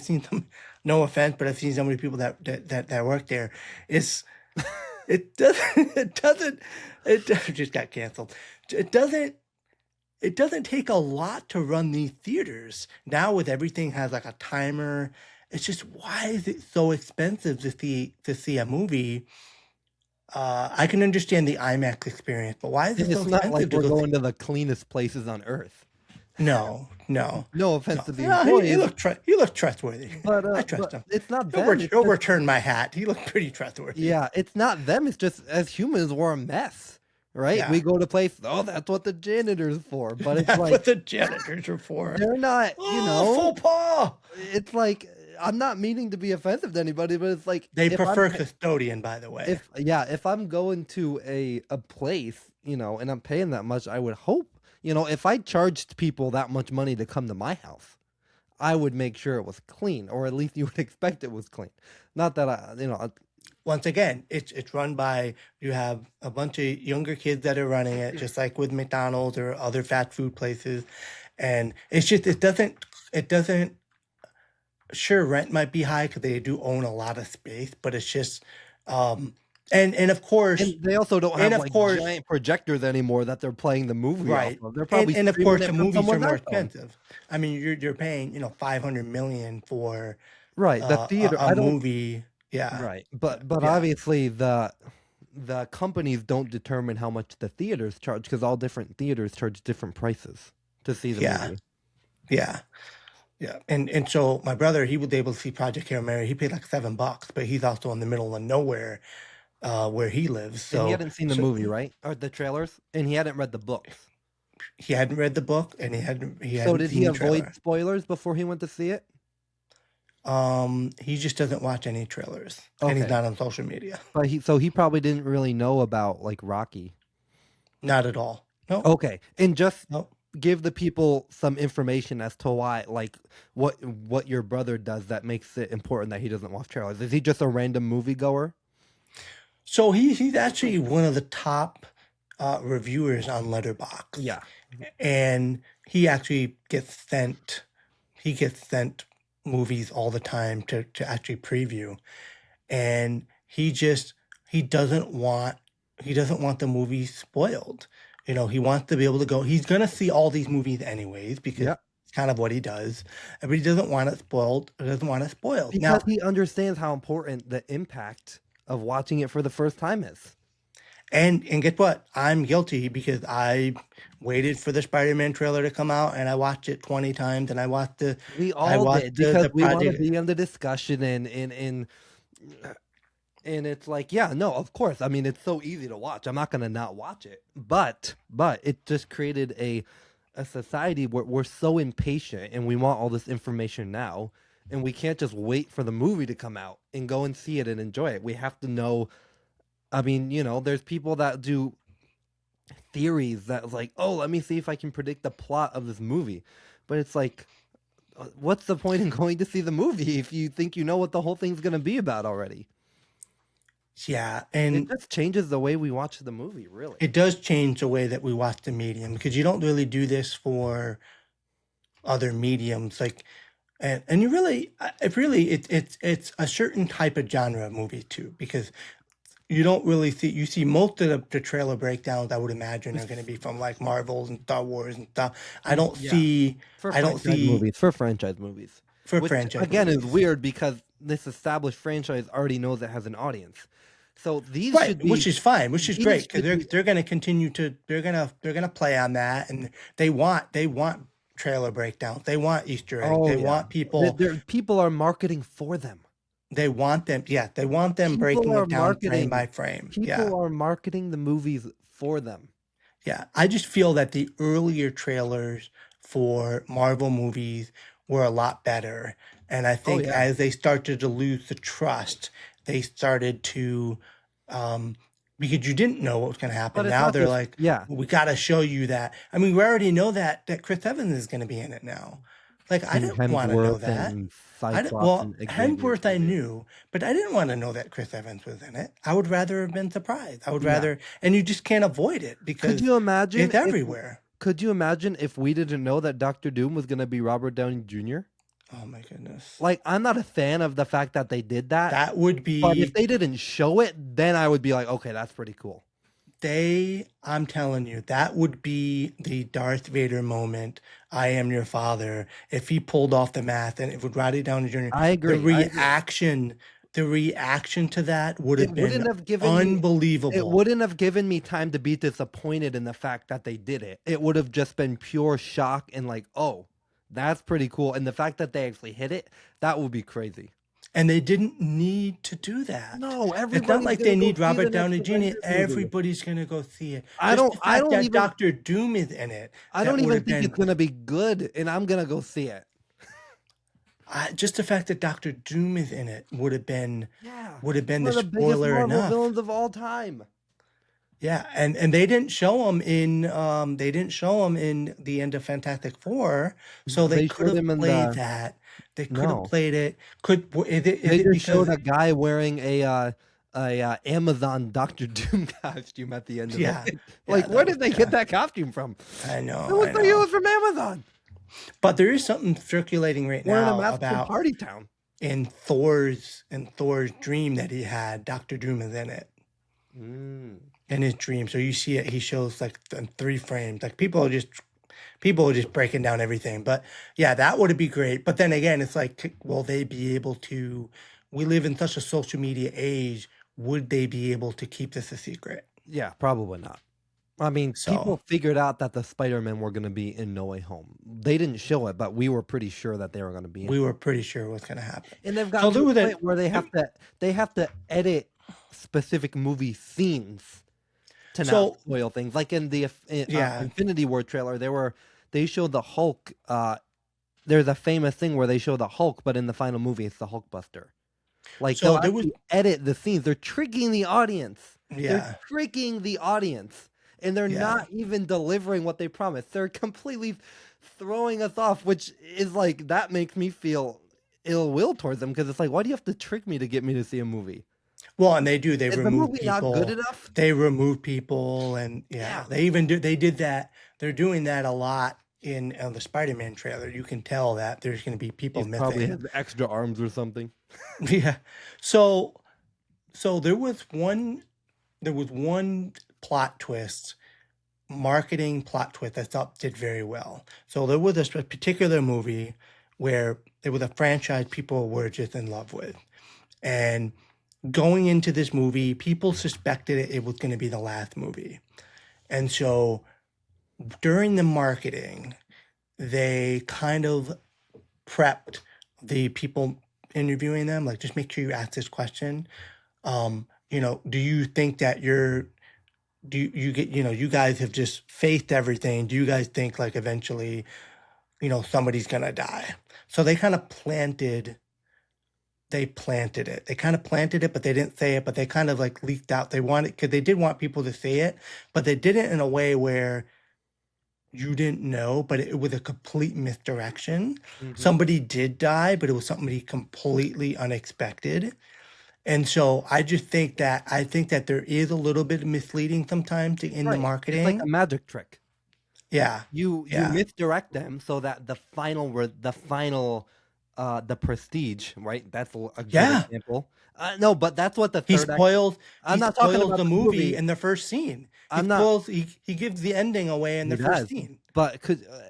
no offense, but I've seen so many people that work there. It's it doesn't it doesn't it just got canceled. It doesn't it doesn't take a lot to run these theaters. Now with everything has like a timer. It's just why is it so expensive to see a movie? I can understand the IMAX experience, but why is And it so it's not like expensive to we're go see? going to the cleanest places on earth. No, no, No offense no. to the No, he employees, he looked trustworthy. I trust but him. it's not them. It's He'll just return my hat. He looked pretty trustworthy. yeah, it's not them. It's just as humans we're a mess, right? Yeah, We go to places. Oh, that's what the janitor's for. But it's that's what like the janitors are for. they're not. Oh, faux pas! It's like I'm not meaning to be offensive to anybody, but it's like They prefer custodian, by the way. if I'm going to a place, and I'm paying that much, I would hope, if I charged people that much money to come to my house, I would make sure it was clean, or at least you would expect it was clean. Not that Once again, it's run by, you have a bunch of younger kids that are running it, just like with McDonald's or other fast food places, and it's just it doesn't. Sure, rent might be high because they do own a lot of space, but it's just, and of course, and they also don't and have of like course, giant projectors anymore that they're playing the movie off right, of. They're probably and of streaming course, it the from movies are someone's more iPhone. expensive. I mean, you're paying 500 million for Right, the theater. a I don't. movie, yeah, Right, but yeah, obviously the companies don't determine how much the theaters charge because all different theaters charge different prices to see the yeah, movie. yeah. Yeah, and so my brother, he was able to see Project Hail Mary. He paid like $7, but he's also in the middle of nowhere, where he lives. And he So, hadn't seen the movie, right? Or the trailers, and he hadn't read the books. he hadn't read the book, and he So hadn't did seen he the avoid trailer. spoilers before he went to see it? He just doesn't watch any trailers, and he's Okay, not on social media, but he probably didn't really know about like Rocky. not at all. No, Okay, and just no. give the people some information as to why, like what your brother does that makes it important that he doesn't watch trailers. Is he just a random moviegoer? So he's actually one of the top reviewers on Letterboxd, Yeah. and he actually gets sent movies all the time to actually preview, and he doesn't want the movie spoiled. He wants to be able to go. He's gonna see all these movies anyways because Yeah. it's kind of what he does, but he doesn't want it spoiled. He doesn't want it spoiled. Because Now, he understands how important the impact of watching it for the first time is. and guess what? I'm guilty because I waited for the Spider-Man trailer to come out and I watched it 20 times, and We I all watched did because the we want to project. be in the discussion and it's like, yeah, no, of course. I mean, it's so easy to watch. I'm not gonna not watch it. But it just created a society where we're so impatient and we want all this information now, and we can't just wait for the movie to come out and go and see it and enjoy it. We have to know. I mean, there's people that do theories that like, oh, let me see if I can predict the plot of this movie. But it's like, what's the point in going to see the movie if you think you know what the whole thing's going to be about already? Yeah, It and just changes the way we watch the movie, really. it does change the way that we watch the medium because you don't really do this for other mediums, like, and you really, it's a certain type of genre of movie too, because you don't really see most of the trailer breakdowns, I would imagine, are going to be from like Marvels and Star Wars and stuff. I don't Yeah, see for I don't franchise see movies, for franchise movies, for which franchise again is movies. weird because this established franchise already knows it has an audience. So Right, which is fine, which is these great because should be they're going to continue to they're going to play on that, and they want trailer breakdowns, they want Easter eggs, oh they yeah. want people, People are marketing for them. they want them, yeah, they want them People breaking are it down frame marketing by frame. Yeah, People are marketing the movies for them. yeah. I just feel that the earlier trailers for Marvel movies were a lot better, and I Oh think yeah. as they started to lose the trust, they started to because you didn't know what was going to happen. But it's Now not they're just like, yeah. we got to show you that. I mean, we already know that Chris Evans is going to be in it now. Like, I And didn't want to know Hemsworth that. and I didn't, Cyclops well, and Xavier's Hemsworth I gonna be. knew, but I didn't want to know that Chris Evans was in it. I would rather have been surprised. I would Yeah. rather, and you just can't avoid it Could because you imagine it's if everywhere. could you imagine if we didn't know that Doctor Doom was gonna be Robert Downey Jr.? Oh my goodness. Like, I'm not a fan of the fact that they did that, That would but if be they didn't show it, then I would be like, okay, that's pretty cool. I'm telling you, that would be the Darth Vader moment. I am your father. If he pulled off the mask and it would Roddy Downey Jr., I the agree. I agree. reaction to that would It have been wouldn't have given me it unbelievable. wouldn't have given me time to be disappointed in the fact that they did it. It would have just been pure shock and like, oh, that's pretty cool. And the fact that they actually hit it, that would be crazy. And they didn't need to do that. No, It's not everybody's like gonna they go need see the Robert next Downey Jr. Avengers movie. Everybody's gonna go see it. I Just don't the I fact don't that even Doctor Doom is in it, I that don't would even have think been it's gonna be good, and I'm gonna go see it. just the fact that Doctor Doom is in it Yeah. would have been One the of the biggest spoiler Marvel enough. villains of all time. Yeah, and they didn't show him in the end of Fantastic Four, so they They could showed have him in played the that. They could have no. played it. Is They it just showed because a guy wearing a Amazon Doctor Doom costume at the end of yeah, it. yeah, Like, where that was did they get that costume from? I It know, looks like it was from Amazon. But there is something circulating right Wearing a now mask from about Party Town. in Thor's dream that he had, Doctor Doom is in it. Mm. In his dream. So you see it, he shows like in 3 frames. Like people are just breaking down everything. But yeah, that would be great. But then again, it's like, will they be able to? We live in such a social media age. Would they be able to keep this a secret? Yeah, probably not. I mean, people So figured out that the Spider-Man were going to be in No Way Home. They didn't show it, but we were pretty sure that they were going to be in. we were pretty sure what's going to happen. And they've So gotten there to a was a point where they have to edit specific movie scenes to not so spoil things. Like in the yeah. Infinity War trailer, they showed the Hulk. There's a famous thing where they show the Hulk, but in the final movie, it's the Hulkbuster. Like So they'll there was actually edit the scenes. They're tricking the audience. yeah They're tricking the audience, and they're yeah. not even delivering what they promised. They're completely throwing us off, which is like that makes me feel ill will towards them because it's like, why do you have to trick me to get me to see a movie? Well, and they do. They Is the remove movie not good people. enough? They remove people, and Yeah. yeah, they did that. They're doing that a lot in the Spider-Man trailer. You can tell that there's going to be people He probably missing. has extra arms or something. Yeah. So there was one plot twist, marketing plot twist that I thought did very well. So there was a particular movie where it was a franchise people were just in love with, and going into this movie, people suspected it was going to be the last movie. And so during the marketing, they kind of prepped the people interviewing them, like, just make sure you ask this question. Do you think that you guys have just faced everything? Do you guys think like eventually, somebody's going to die? So they kind of planted it. They kind of planted it, but they didn't say it, but they kind of like leaked out. Because they did want people to see it, but they did it in a way where you didn't know, but it was a complete misdirection. Mhm. Somebody did die, but it was somebody completely unexpected. And so I think that there is a little bit of misleading sometimes in the Right. It's like a marketing. magic trick. Yeah. You Yeah. misdirect them so that the Prestige, right? That's a good Yeah. example. No, but that's what the He third act. spoils I'm he not talking spoils about the the movie movie. in the first scene. I'm not. He gives the ending away in He the first does, scene. but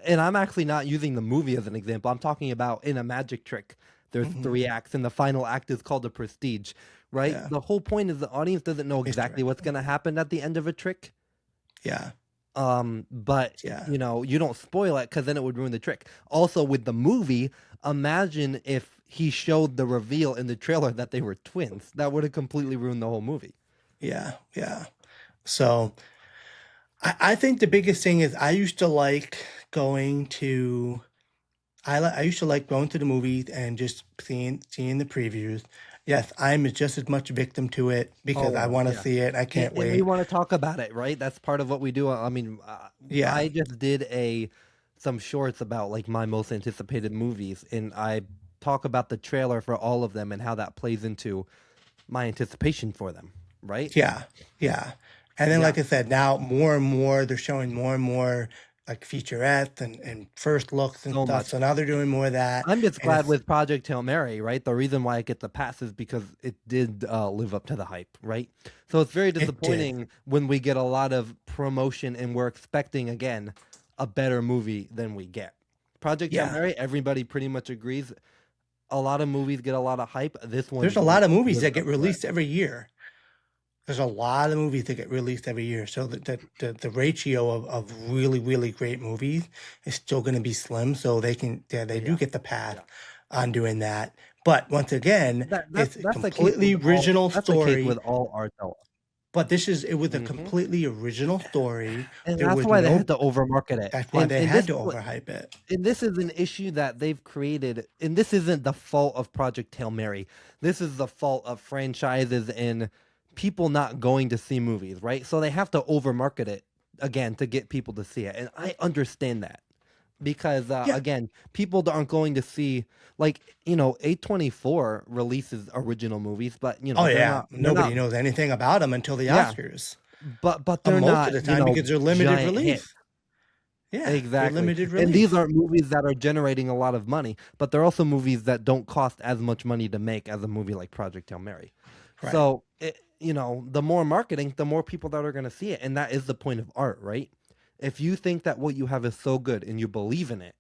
and I'm actually not using the movie as an example. I'm talking about in a magic trick. There's Mhm. 3 acts, and the final act is called the Prestige, right? Yeah. The whole point is the audience doesn't know exactly what's going to happen at the end of a trick. Yeah. But Yeah. you don't spoil it because then it would ruin the trick. Also, with the movie, imagine if he showed the reveal in the trailer that they were twins. That would have completely ruined the whole movie. Yeah. Yeah. So I think the biggest thing is I used to like going to the movies and just seeing the previews. Yes, I'm just as much victim to it because I Oh, want to yeah. see it. I can't And we wait. want to talk about it, right? That's part of what we do. I mean, Yeah. I just did some shorts about like my most anticipated movies, and I talk about the trailer for all of them and how that plays into my anticipation for them, right? Yeah. Yeah. And then, Yeah. like I said, now more and more they're showing more and more like featurettes and first looks and So stuff. much. So now they're doing more of that, I'm just and glad it's with Project Hail Mary, right? The reason why it gets a pass is because it did live up to the hype, right? So it's very it did. disappointing when we get a lot of promotion and we're expecting again a better movie than we get. Project Hail Yeah, Mary, everybody pretty much agrees. A lot of movies get a lot of hype. This there's one a lot of movies lives that up get to it. released every year. There's a lot of movies that get released every year. So the ratio of really, really great movies is still going to be slim. So they do Yeah, get the path yeah. on doing that. But once again, it's a That's the case completely with all. original That's the case with story. all art. But it was a Hmm. completely original story. And There that's was why they had no, to overmarket it. that's why they And had this to overhype it. and this is an issue that they've created, and this isn't the fault of Project Hail Mary. This is the fault of franchises and people not going to see movies, right? So they have to overmarket it again to get people to see it. And I understand that because Yeah. again, people aren't going to see like, A24 releases original movies, but Oh they're yeah. not they're Nobody not knows anything about them until the yeah, Oscars. but they're Most of not, the time because they're limited giant release. hits. Yeah, they're Exactly. limited And these release. aren't movies that are generating a lot of money, but they're also movies that don't cost as much money to make as a movie like Project Hail Mary. Right. So, the more marketing, the more people that are going to see it. And that is the point of art, right? If you think that what you have is so good and you believe in it,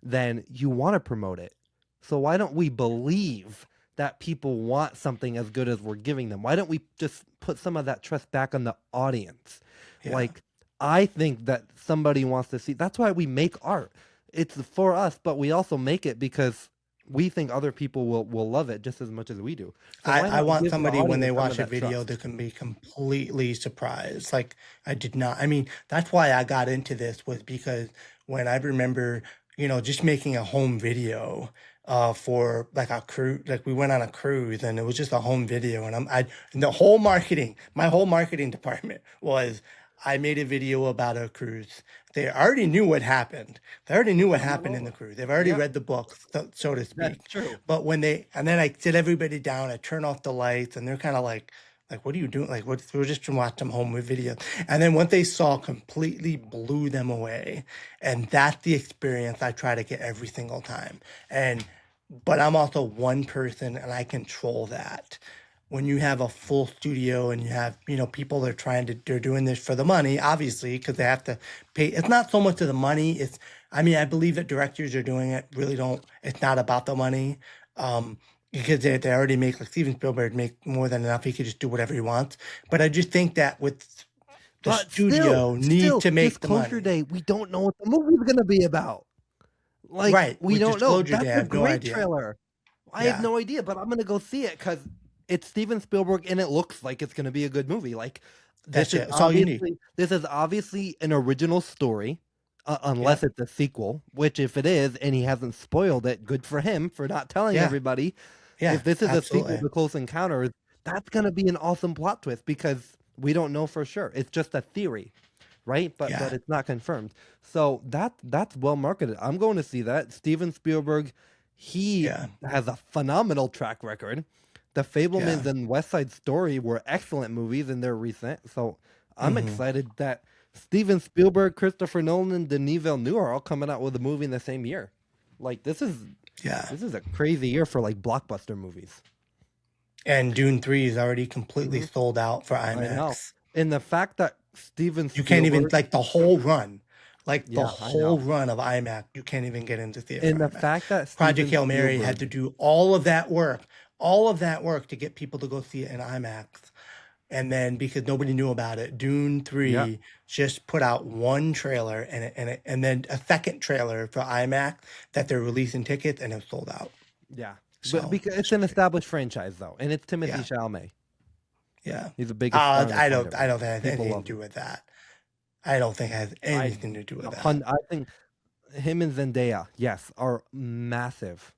then you want to promote it. So, why don't we believe that people want something as good as we're giving them? Why don't we just put some of that trust back on the audience? Yeah. Like, I think that somebody wants to see. That's why we make art. It's for us, but we also make it because we think other people will love it just as much as we do. So why I not want give the somebody when they audience some of watch a that video trust? that can be completely surprised. Like I did not. I mean, that's why I got into this was because when I remember, just making a home video for like a cruise, like we went on a cruise and it was just a home video and my whole marketing department was I made a video about a cruise. They already knew what happened. They already knew what happened in the Phenomenal. cruise. They've already Yeah, read the book, so to that's speak. true. But and then I sit everybody down, I turn off the lights, and they're kind of like, what are you doing? Like, what? We're just watching home with video. And then what they saw completely blew them away. And that's the experience I try to get every single time. But I'm also one person and I control that. When you have a full studio and you have, people that are they're doing this for the money, obviously, because they have to pay. It's not so much of the money. I mean, I believe that directors are doing it really don't, it's not about the money. Because they already make, like Steven Spielberg make more than enough. He could just do whatever he wants. But I just think that with the But still, studio need still, to make the disclosure money. day, we don't know what the movie's gonna be about. Like, Right. we With don't know. disclosure, they That's a have no great idea. trailer. I have Yeah. no idea, but I'm gonna go see it because it's Steven Spielberg and it looks like it's gonna be a good movie. Like, That's it. That's all you need. this is obviously an original story, unless Yep. it's a sequel. Which, if it is, and he hasn't spoiled it, good for him for not telling Yeah. everybody. Yeah. If this is a sequel Absolutely. to Close Encounters, that's gonna be an awesome plot twist because we don't know for sure. It's just a theory, right? But Yeah. it's not confirmed. So that's well marketed. I'm going to see that. Steven Spielberg, he Yeah. has a phenomenal track record. The Yeah. Fablemans and West Side Story were excellent movies and they're recent. So I'm Hmm. excited that Steven Spielberg, Christopher Nolan, and Denis Villeneuve are all coming out with a movie in the same year. Like Yeah. this is a crazy year for like blockbuster movies. And Dune 3 is already completely Hmm. sold out for I know. IMAX. And the fact that Steven You can't even, Spielberg, like the whole run, like the yeah, I whole know. run of IMAX, you can't even get into theater And the IMAX. fact that Project Steven Hail Mary had to Spielberg, do all of that work to get people to go see it in IMAX. And then because nobody knew about it, Dune yeah, 3 just put out one trailer and then a second trailer for IMAX that they're releasing tickets and it sold out. yeah. But So because it's it's an great. established franchise though, and it's Timothy Yeah. Chalamet. Yeah. He's the biggest star in the I part don't of I it. don't think it has People anything love to do him. with that. I don't think it has I anything to do with that. I think him and Zendaya, yes, are massive.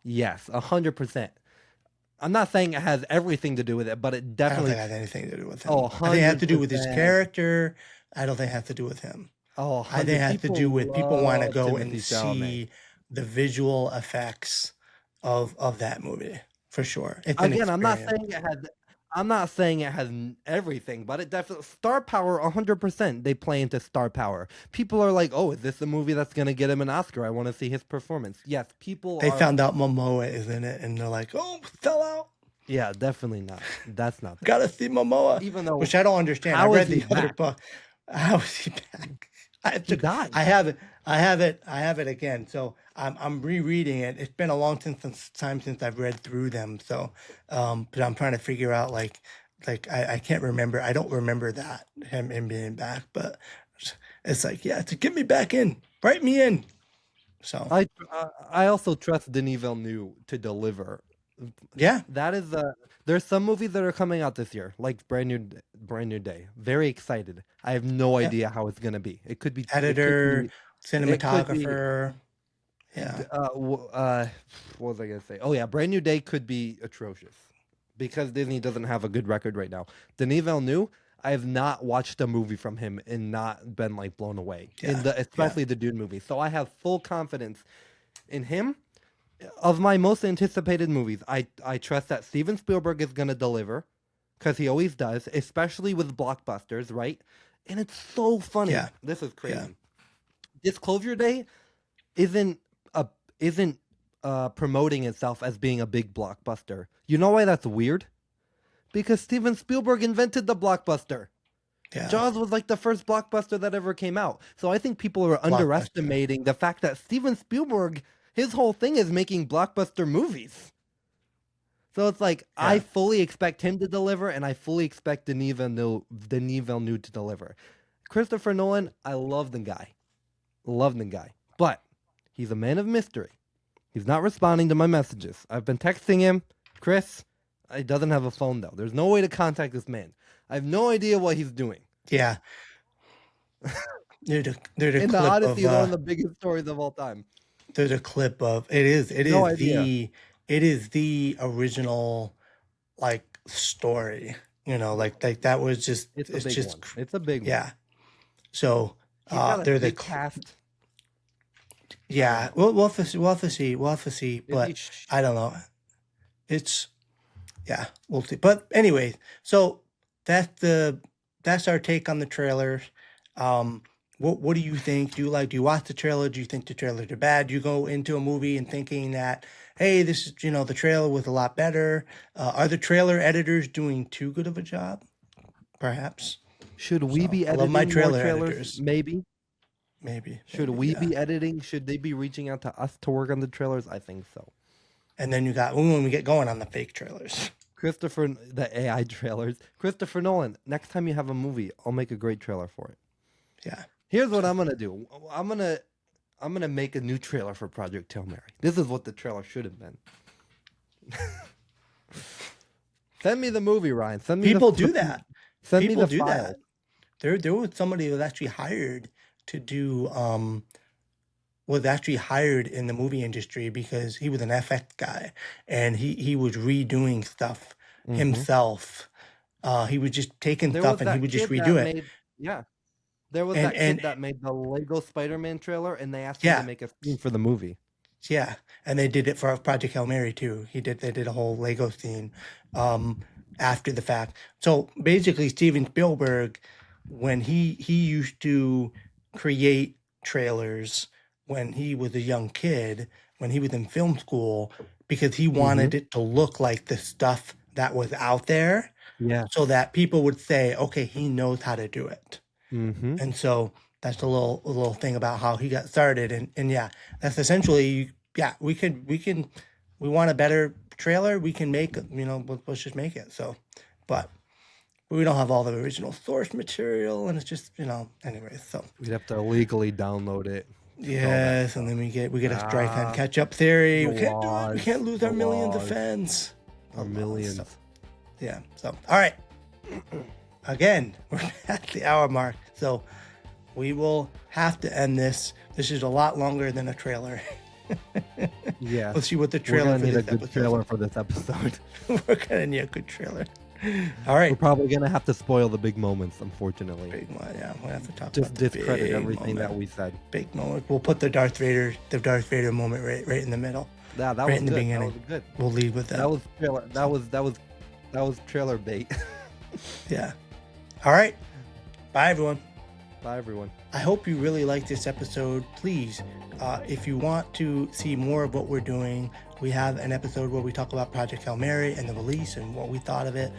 Yes, 100%. I'm not saying it has everything to do with it, but it I don't think definitely. it has anything to do with Oh, him. I think it has to do with his 100%. character. I don't think it has to do with him. Oh, I think it 100. has to do People with people want to love go and Timothy Chalamet. see the visual effects of that movie for sure. It's an Again, I'm not experience. saying it has. I'm not saying it has everything, but it definitely star power 100%. They play into star power. People are like, "Oh, is this a movie that's gonna get him an Oscar? I want to see his performance." Yes, people They are. found out Momoa is in it, and they're like, "Oh, fell out. Yeah, definitely not. That's not. Gotta see Momoa," Even though, which I don't understand. I how is read he the other back? book. How is he back? He died. I have it. I have it. I have it again. So I'm rereading it. It's been a long time since I've read through them. So, but I'm trying to figure out like I can't remember. I don't remember that him being back. But it's like, yeah, to get me back in, write me in. So I also trust Denis Villeneuve to deliver. yeah, That is there's some movies that are coming out this year, like Brand New Day. Very excited. I have no yeah. idea how it's gonna be. Editor, it could be cinematographer. Yeah, what was I gonna say? Oh yeah, Brand New Day could be atrocious because Disney doesn't have a good record right now. Denis Villeneuve, I have not watched a movie from him and not been like blown away yeah, especially the Dune movie. So I have full confidence in him. Of my most anticipated movies, I trust that Steven Spielberg is gonna deliver because he always does, especially with blockbusters, right? And it's so funny. yeah, This is crazy. yeah. Disclosure Day isn't a isn't promoting itself as being a big blockbuster. You know why that's weird? Because Steven Spielberg invented the blockbuster. Yeah. Jaws was like the first blockbuster that ever came out. So I think people are Blockbuster. underestimating the fact that Steven Spielberg, his whole thing is making blockbuster movies. So it's like I fully expect him to deliver, and I fully expect Denis Villeneuve to deliver. Christopher Nolan, I love the guy. But he's a man of mystery. He's not responding to my messages. I've been texting him. Chris, he doesn't have a phone, though. There's no way to contact this man. I have no idea what he's doing. Yeah. There's a In the clip Odyssey is one of of the biggest stories of all time. there's a clip of it No idea. is the original like story. You know, like that was just It's a it's big just one. It's a big one. yeah. So He's got a they're the big cast. yeah. We'll have to see. We'll have to see. We'll have to see. It'd But be I don't know. It's yeah. We'll see. But anyway, so that's our take on the trailers. What do you think? Do you watch the trailer? Do you think the trailers are bad? Do you go into a movie and thinking that, hey, this is the trailer was a lot better? Are the trailer editors doing too good of a job? Perhaps. Should we So, be I love editing my more trailer trailers? editors. Maybe. Should Maybe, we yeah. be editing? Should they be reaching out to us to work on the trailers? I think so. And then you got when we get going on the fake trailers. The AI trailers. Christopher Nolan, next time you have a movie, I'll make a great trailer for it. Yeah. Here's what I'm gonna do. I'm gonna make a new trailer for Project Hail Mary. This is what the trailer should have been. Send me the movie, Ryan. Send me People do that. Send People me the do file. that. There was somebody who was actually hired to do was actually hired in the movie industry because he was an FX guy and he was redoing stuff himself. He was just taking stuff and he would just redo it. There was that kid that made the Lego Spider-Man trailer, and they asked him to make a scene for the movie. Yeah, and they did it for Project Hail Mary too. They did a whole Lego scene after the fact. So basically, Steven Spielberg, when he used to create trailers when he was a young kid, when he was in film school, because he wanted it to look like the stuff that was out there. Yeah. So that people would say, okay, he knows how to do it. Mm-hmm. And so that's a little thing about how he got started. And yeah, that's essentially, yeah, we want a better trailer. We can make, let's just make it. So, but we don't have all the original source material and it's just, anyway, so. We'd have to illegally download it. Yes. And then we get a strike on catch up theory. We can't do it. We can't lose our millions of fans. Our millions. So, yeah. So, all right. Again, we're at the hour mark, so we will have to end this. This is a lot longer than a trailer. Yeah. Let's see what the trailer for need this a good episode. trailer for this episode. We're gonna need a good trailer. All right. We're probably gonna have to spoil the big moments, unfortunately. Big one, yeah. We'll have to talk Just about the discredit big everything moment. that we said. Big moment. We'll put the Darth Vader moment right in the middle. Yeah, that right was in the good. beginning. That was good. We'll lead with that. That was That was trailer bait. Yeah. All right. Bye, everyone. Bye, everyone. I hope you really liked this episode. Please, if you want to see more of what we're doing, we have an episode where we talk about Project Hail Mary and the release and what we thought of it.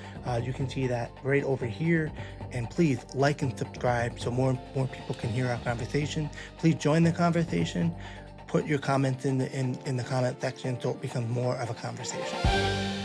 You can see that right over here. And please like and subscribe so more people can hear our conversation. Please join the conversation. Put your comments in the comment section so it becomes more of a conversation.